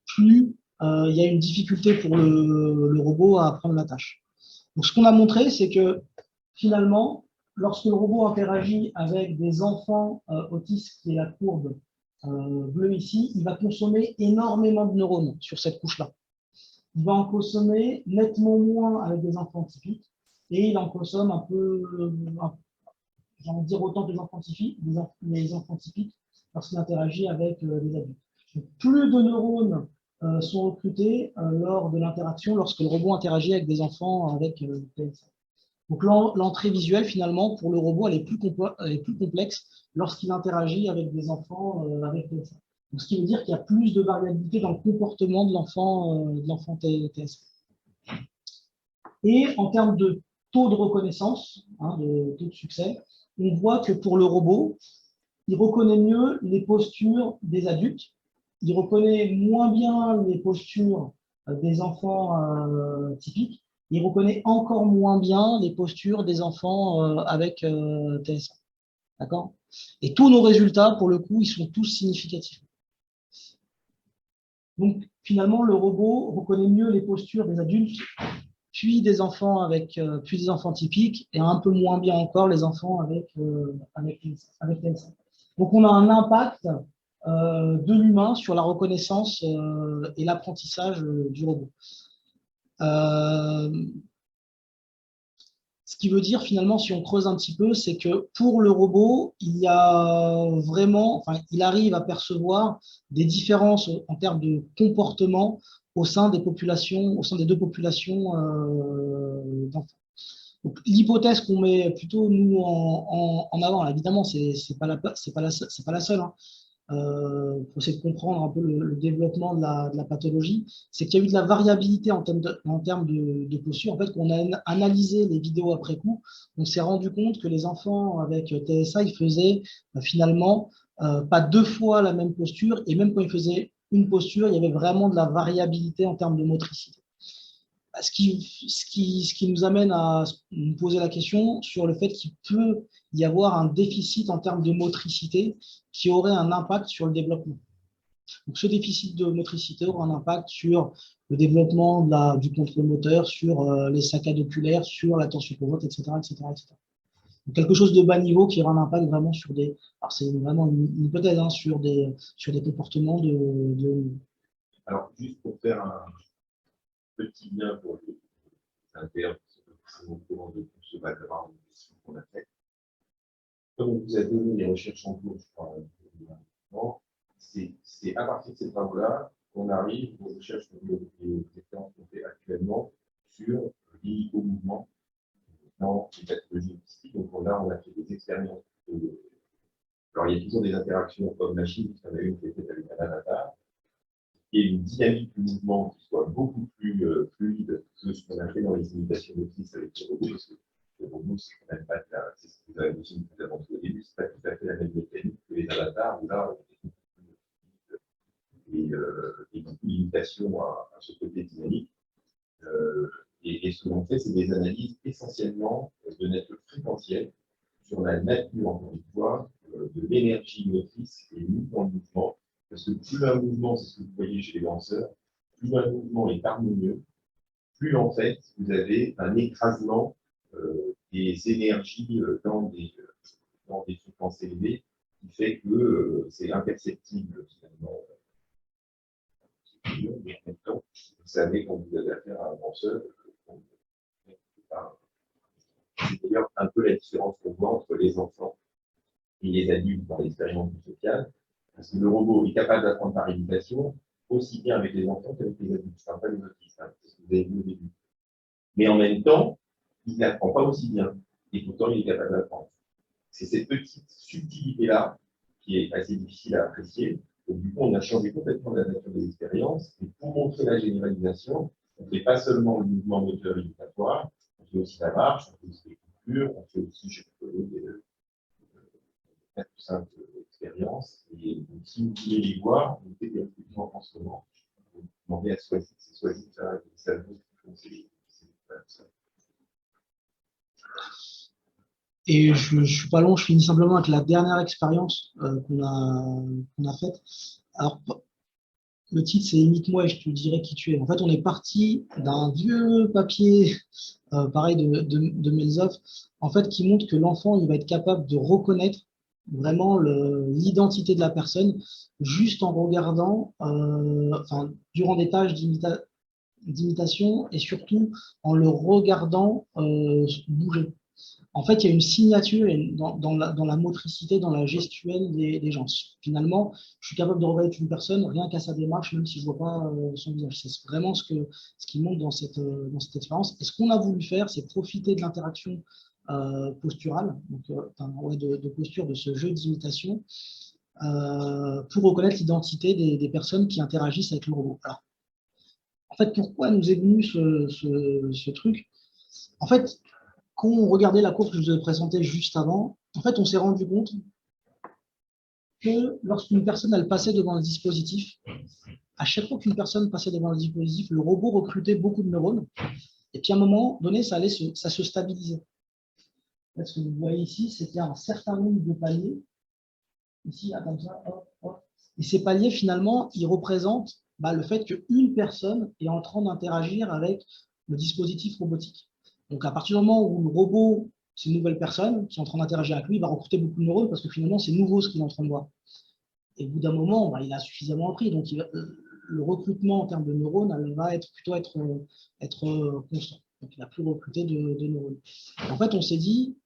A: plus il y a une difficulté pour le robot à apprendre la tâche. Donc, ce qu'on a montré, c'est que finalement, lorsque le robot interagit avec des enfants autistes, qui est la courbe bleu ici, il va consommer énormément de neurones sur cette couche-là. Il va en consommer nettement moins avec des enfants typiques et il en consomme un peu, j'ai envie de dire autant que les enfants typiques lorsqu'il interagit avec des adultes. Donc, plus de neurones sont recrutés lors de l'interaction, lorsque le robot interagit avec des enfants avec TSA. Donc l'entrée visuelle, finalement, pour le robot, elle est plus complexe lorsqu'il interagit avec des enfants avec TSA. Donc, ce qui veut dire qu'il y a plus de variabilité dans le comportement de l'enfant TSA. Et en termes de taux de reconnaissance, de taux de succès, on voit que pour le robot, il reconnaît mieux les postures des adultes, il reconnaît moins bien les postures des enfants typiques, il reconnaît encore moins bien les postures des enfants avec TSA. D'accord? Et tous nos résultats, pour le coup, ils sont tous significatifs. Donc, finalement, le robot reconnaît mieux les postures des adultes, puis des enfants typiques, et un peu moins bien encore les enfants avec TSA. Donc, on a un impact de l'humain sur la reconnaissance et l'apprentissage du robot. Ce qui veut dire finalement, si on creuse un petit peu, c'est que pour le robot, il arrive à percevoir des différences en termes de comportement au sein des deux populations d'enfants. L'hypothèse qu'on met plutôt nous en avant, là, évidemment, c'est pas la seule. Pour essayer de comprendre un peu le développement de la pathologie, c'est qu'il y a eu de la variabilité en termes de posture. En fait, quand on a analysé les vidéos après coup, on s'est rendu compte que les enfants avec TSA, ils faisaient finalement pas deux fois la même posture, et même quand ils faisaient une posture, il y avait vraiment de la variabilité en termes de motricité. Ce qui nous amène à nous poser la question sur le fait qu'il peut y avoir un déficit en termes de motricité qui aurait un impact sur le développement. Donc, ce déficit de motricité aura un impact sur le développement du contrôle moteur, sur les saccades oculaires, sur l'attention conjointe, etc., etc., etc. Donc, quelque chose de bas niveau qui aura un impact vraiment sur des... Alors, c'est vraiment une hypothèse, sur des comportements de...
C: Alors, juste pour faire un petit lien pour les internes qui sont au courant de tout ce background qu'on a fait. Comme on vous a donné les recherches en cours, je crois, c'est à partir de ces travaux-là qu'on arrive aux recherches des expériences qu'on fait actuellement sur l'hélico-mouvement dans les pathologies autistiques. Donc là, on a fait des expériences. Alors, il y a toujours des interactions homme-machine, il y en a une qui est faite avec un avatar, et une dynamique du mouvement qui soit beaucoup plus fluide que ce qu'on a fait dans les imitations motrices avec les robots, parce que les robots, c'est quand même pas, c'est ce que vous avez dit tout au début, c'est pas tout à fait la même mécanique que les avatars, où là, et beaucoup d'imitation à ce côté dynamique. Et ce qu'on fait, c'est des analyses essentiellement de nature fréquentielle sur la nature, encore une fois, de l'énergie motrice et mouvement. Parce que plus un mouvement, c'est ce que vous voyez chez les danseurs, plus un mouvement est harmonieux, plus en fait vous avez un écrasement des énergies dans des fréquences élevées, qui fait que c'est imperceptible finalement. Mais en même temps, vous savez quand vous avez affaire à un danseur, c'est d'ailleurs un peu la différence qu'on voit entre les enfants et les adultes dans l'expérience sociale. Parce que le robot est capable d'apprendre par imitation, aussi bien avec les enfants qu'avec les adultes. Ce ne sera pas les autistes, c'est ce que vous avez vu au début. Mais en même temps, il n'apprend pas aussi bien. Et pourtant, il est capable d'apprendre. C'est cette petite subtilité-là qui est assez difficile à apprécier. Donc, du coup, on a changé complètement la nature des expériences. Et pour montrer la généralisation, on ne fait pas seulement le mouvement moteur imitatoire, on fait aussi la marche, on fait aussi les coupures, on fait aussi, je peux des 4 ou 5 expériences. Et donc, si vous voulez les voir, vous faites des réflexions en ce moment. Vous demandez à Swazik, c'est Swazik qui a ça vous conseille.
A: Et je ne suis pas long, je finis simplement avec la dernière expérience qu'on a faite. Alors, le titre, c'est Imite-moi et je te dirai qui tu es. En fait, on est parti d'un vieux papier, pareil, de Melzoff, en fait, qui montre que l'enfant, il va être capable de reconnaître vraiment l'identité de la personne juste en regardant, enfin, durant des tâches d'imitation et surtout en le regardant bouger. En fait, il y a une signature dans la motricité, dans la gestuelle des gens. Finalement, je suis capable de reconnaître une personne rien qu'à sa démarche, même si je ne vois pas son visage. C'est vraiment ce qui montre dans cette expérience. Et ce qu'on a voulu faire, c'est profiter de l'interaction posturale, donc, ouais, de posture de ce jeu d'imitation, pour reconnaître l'identité des personnes qui interagissent avec le robot. Alors, en fait, pourquoi nous est venu ce truc? En fait, quand on regardait la courbe que je vous ai présentée juste avant, en fait, on s'est rendu compte que lorsqu'une personne elle passait devant le dispositif, à chaque fois qu'une personne passait devant le dispositif, le robot recrutait beaucoup de neurones. Et puis à un moment donné, ça se stabilisait. Ce que vous voyez ici, c'est qu'il y a un certain nombre de paliers. Ici, comme ça, hop, hop. Et ces paliers, finalement, ils représentent le fait qu'une personne est en train d'interagir avec le dispositif robotique. Donc, à partir du moment où le robot, c'est une nouvelle personne qui est en train d'interagir avec lui, il va recruter beaucoup de neurones parce que finalement, c'est nouveau ce qu'il est en train de voir. Et au bout d'un moment, il a suffisamment appris. Donc, le recrutement en termes de neurones va plutôt être constant. Donc, il n'a plus recruté de neurones. En fait, on s'est dit,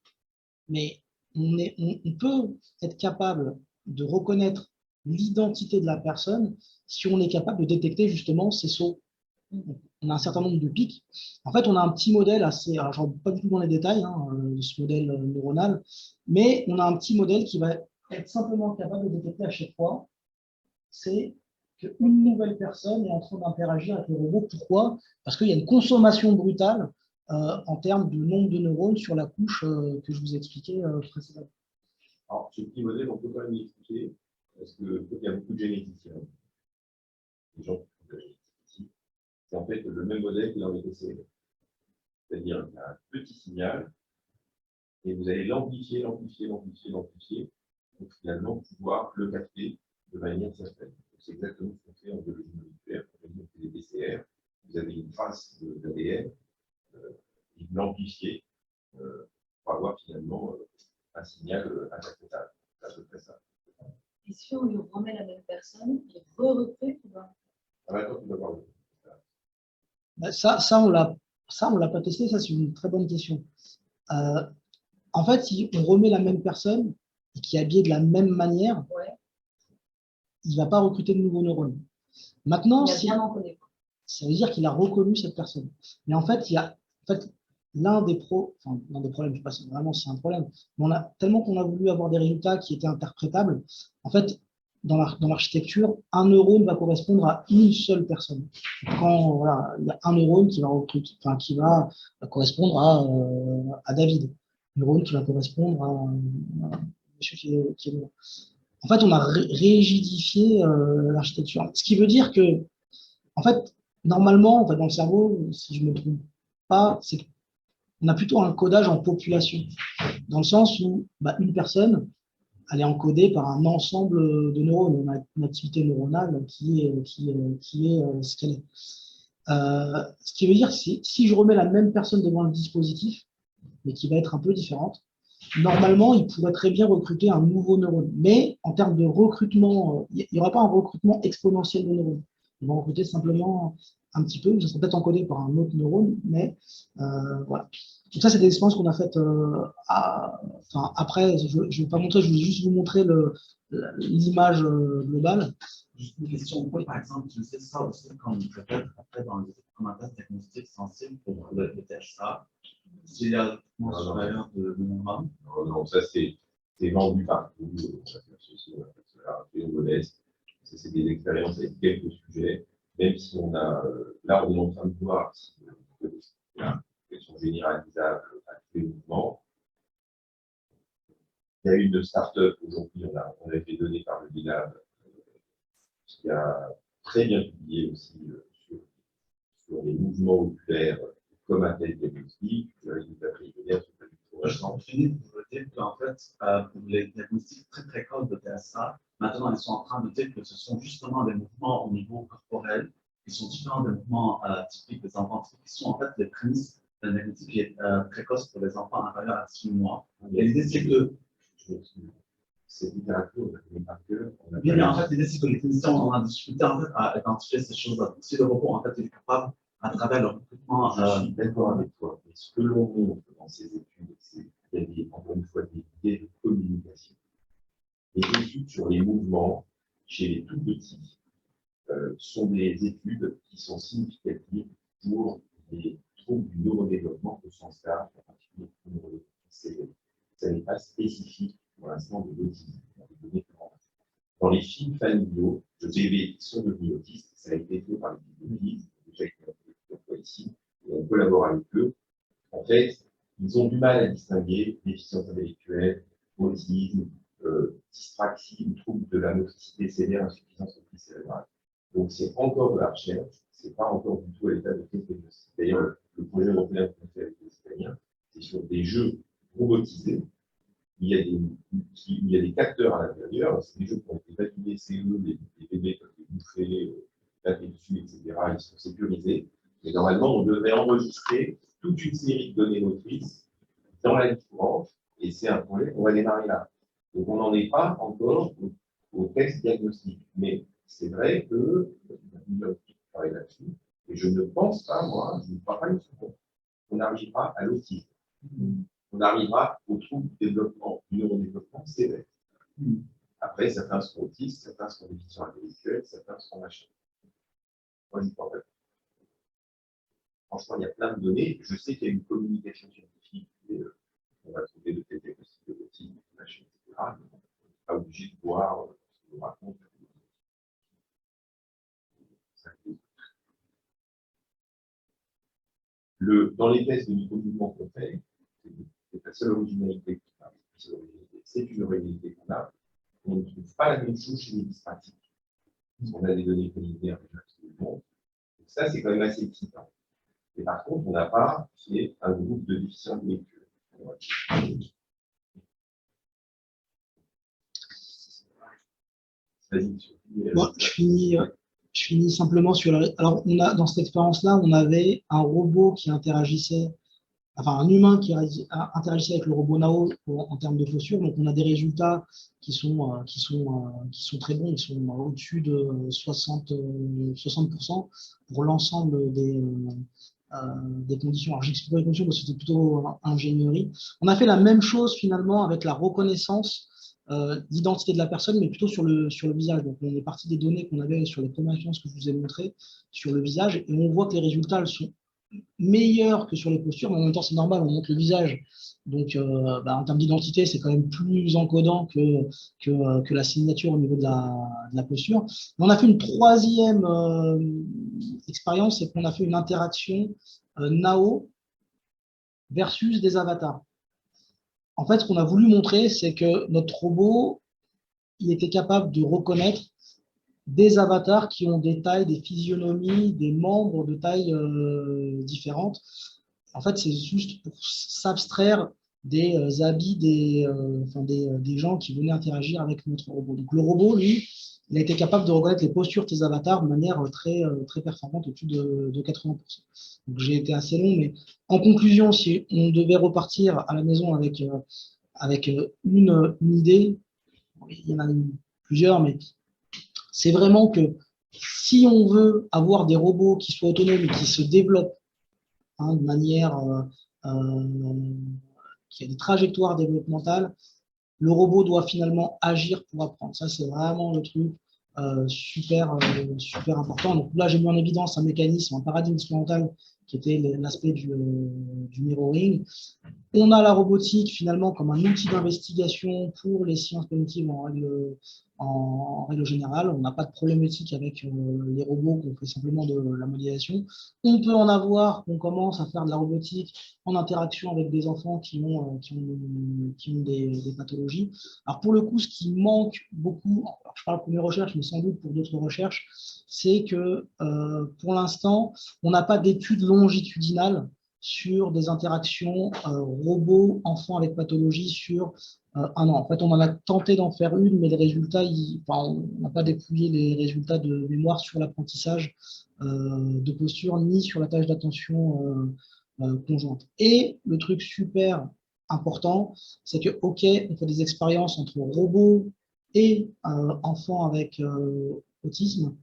A: mais on peut être capable de reconnaître l'identité de la personne si on est capable de détecter justement ces sauts. On a un certain nombre de pics. En fait, on a un petit modèle assez, alors je ne rentre pas du tout dans les détails de ce modèle neuronal, mais on a un petit modèle qui va être simplement capable de détecter à chaque fois, c'est qu'une nouvelle personne est en train d'interagir avec le robot. Pourquoi? Parce qu'il y a une consommation brutale en termes de nombre de neurones sur la couche que je vous ai expliqué précédemment.
C: Alors, ce petit modèle, on peut quand même l'expliquer, parce qu'il y a beaucoup de généticiens, des gens qui font de la génétique ici. C'est en fait le même modèle qu'il en est essayé. C'est-à-dire qu'il y a un petit signal, et vous allez l'amplifier, l'amplifier, l'amplifier, l'amplifier, pour finalement pouvoir le capter de manière certaine. C'est exactement ce qu'on fait en biologie moléculaire. Quand on fait des PCR, vous avez une trace d'ADN, et vous l'amplifiez pour avoir finalement un signal interprétable. C'est à peu près ça.
B: Et si on lui remet la même personne, il recrute ou pas?
C: Ah, maintenant, tu dois parler.
A: Ça, on l'a pas testé, ça c'est une très bonne question. En fait, si on remet la même personne et qui est habillée de la même manière,
B: ouais,
A: il ne va pas recruter de nouveaux neurones. Maintenant, ça veut dire qu'il a reconnu cette personne. Mais en fait, il y a l'un des problèmes, je sais pas si vraiment c'est un problème, mais tellement qu'on a voulu avoir des résultats qui étaient interprétables, en fait, dans l'architecture, un neurone va correspondre à une seule personne. Quand voilà, il y a un neurone qui va recruter, qui va correspondre à David, un neurone qui va correspondre à monsieur qui est mort. En fait, on a rigidifié l'architecture. Ce qui veut dire que, en fait, normalement, en fait, dans le cerveau, si je ne me trompe pas, c'est qu'on a plutôt un codage en population, dans le sens où une personne, elle est encodée par un ensemble de neurones. On a une activité neuronale qui est ce qu'elle est. Ce qui veut dire que si je remets la même personne devant le dispositif, mais qui va être un peu différente, normalement, il pourrait très bien recruter un nouveau neurone. Mais en termes de recrutement, il n'y aura pas un recrutement exponentiel de neurones. Ils vont recruter simplement un petit peu, ça sera peut-être encodé par un autre neurone, mais voilà. Donc ça, c'est des expériences qu'on a faites après. Je ne vais pas montrer, je vais juste vous montrer l'image globale.
D: Juste une question, oui, par exemple, tu sais ça aussi comme peut-être après dans les commentaires diagnostiques sensibles pour le THA, s'il y a un supérieur de minimum.
C: Non, ça c'est vendu partout. C'est des expériences avec quelques sujets, même si on a, là on est en train de voir si elles sont généralisables à tous les mouvements. Il y a une start-up aujourd'hui, on a été donné par le BILAB, qui a très bien publié aussi sur les mouvements oculaires comme un tel diagnostic. Les résultats préliminaires sont pas du tout récents.
D: Je finis pour vous dire qu'en fait, pour les diagnostics très précoces de TSA, maintenant ils sont en train de dire que ce sont justement des mouvements au niveau corporel qui sont différents des mouvements typiques des enfants, qui sont en fait les prémices d'un diagnostic qui est précoce pour les enfants inférieurs à 6 mois. Et l'idée, c'est que
C: cette littérature, on la connaît par cœur. On a
D: Oui, mais en fait, l'idée, c'est que les cliniciens ont la difficulté en fait, à identifier ces choses-là. Si le robot, en fait, est capable, à travers le recrutement.
C: Je suis d'accord avec toi. Mais ce que l'on montre dans ces études, c'est qu'il y a des, encore une fois des idées de communication. Les études sur les mouvements chez les tout petits sont des études qui sont significatives pour les troubles du neurodéveloppement au sens large, en particulier le neurodéveloppement sévère. Ça n'est pas spécifique pour l'instant de l'autisme. Dans les films familiaux de bébés qui sont devenus autistes, ça a été fait par les biologistes, déjà été plusieurs fois ici, et on collabore avec eux. En fait, ils ont du mal à distinguer déficience intellectuelle, autisme, dyspraxie ou trouble de la motricité sévère, insuffisance motrice cérébrale. Donc, c'est encore de la recherche, c'est pas encore du tout à l'état de diagnostic. D'ailleurs, le projet européen qu'on fait avec les Italiens, c'est sur des jeux robotisés. Il y a des capteurs à l'intérieur, c'est des jeux qui ont été validés, CE, les bébés peuvent les bouffer, taper dessus, etc. Ils sont sécurisés. Et normalement, on devrait enregistrer toute une série de données motrices dans la vie courante, et c'est un projet qu'on va démarrer là. Donc, on n'en est pas encore au test diagnostique. Mais c'est vrai que il y a qui travaille là-dessus, et je ne pense pas, moi, je ne crois pas une seconde, qu'on n'arrivera à l'autisme. On arrivera au trouble du développement, du neurodéveloppement sévère. Après, certains seront autistes, certains seront déficients intellectuels, certains seront machins. Moi, je ne crois pas. Franchement, il y a plein de données. Je sais qu'il y a une communication scientifique, et, on va trouver de tels diagnostics de l'autisme, machin, etc. Mais on n'est pas obligé de voir ce qu'on nous raconte. Dans les tests de micro-mouvement qu'on fait, c'est la seule originalité qu'on a. C'est une originalité qu'on a. On ne trouve pas la même chose chez les dyspratiques. Parce qu'on a des données cognitive déjà tout le monde. Donc ça, c'est quand même assez excitant. Et par contre, on n'a pas fait un groupe de déficients intellectuels.
A: Bon, je finis simplement sur la... Alors, dans cette expérience-là, on avait un robot qui interagissait, enfin un humain qui interagissait avec le robot Nao en termes de posture. Donc, on a des résultats qui sont très bons. Ils sont au-dessus de 60% pour l'ensemble des conditions. Alors, j'explique pas les conditions parce que c'était plutôt ingénierie. On a fait la même chose finalement avec la reconnaissance d'identité de la personne, mais plutôt sur le visage. Donc, on est parti des données qu'on avait sur les premières expériences que je vous ai montrées sur le visage, et on voit que les résultats elles sont meilleurs que sur les postures, mais en même temps, c'est normal, on montre le visage. Donc, en termes d'identité, c'est quand même plus encodant que la signature au niveau de la posture. Mais on a fait une troisième expérience, c'est qu'on a fait une interaction Nao versus des avatars. En fait, ce qu'on a voulu montrer, c'est que notre robot, il était capable de reconnaître des avatars qui ont des tailles, des physionomies, des membres de tailles différentes. En fait, c'est juste pour s'abstraire des habits des gens qui venaient interagir avec notre robot. Donc, le robot, lui, il a été capable de reconnaître les postures de ces avatars de manière très performante, au-dessus de 80%. Donc, j'ai été assez long, mais en conclusion, si on devait repartir à la maison avec une idée, il y en a plusieurs, mais c'est vraiment que si on veut avoir des robots qui soient autonomes et qui se développent de manière qui a des trajectoires développementales, le robot doit finalement agir pour apprendre. Ça, c'est vraiment le truc super important. Donc là, j'ai mis en évidence un mécanisme, un paradigme expérimental qui était l'aspect du mirroring. On a la robotique finalement comme un outil d'investigation pour les sciences cognitives en règle générale. On n'a pas de problématique avec les robots qu'on fait simplement de la modélisation. On peut en avoir, on commence à faire de la robotique en interaction avec des enfants qui ont des pathologies. Alors pour le coup, ce qui manque beaucoup, je parle pour mes recherches, mais sans doute pour d'autres recherches, c'est que pour l'instant, on n'a pas d'études longitudinales sur des interactions robots-enfants avec pathologie sur un an. En fait, on en a tenté d'en faire une, mais les résultats, on n'a pas dépouillé les résultats de mémoire sur l'apprentissage de posture, ni sur la tâche d'attention conjointe. Et le truc super important, c'est que, OK, on fait des expériences entre robots et enfants avec autisme,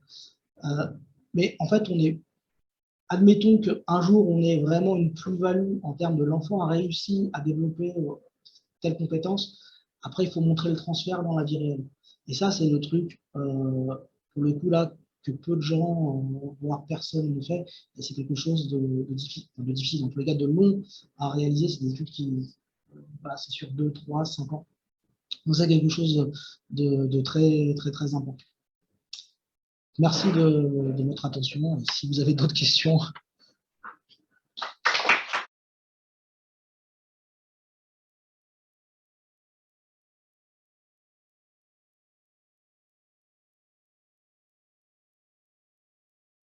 A: mais en fait, admettons qu'un jour, on ait vraiment une plus-value en termes de l'enfant a réussi à développer telle compétence. Après, il faut montrer le transfert dans la vie réelle. Et ça, c'est le truc, pour le coup, là, que peu de gens, voire personne ne fait. Et c'est quelque chose de difficile, en tous les cas de long à réaliser. C'est des études qui, c'est sur 2, 3, 5 ans. Donc, c'est quelque chose de très, très, très important. Merci de votre attention. Et si vous avez d'autres questions,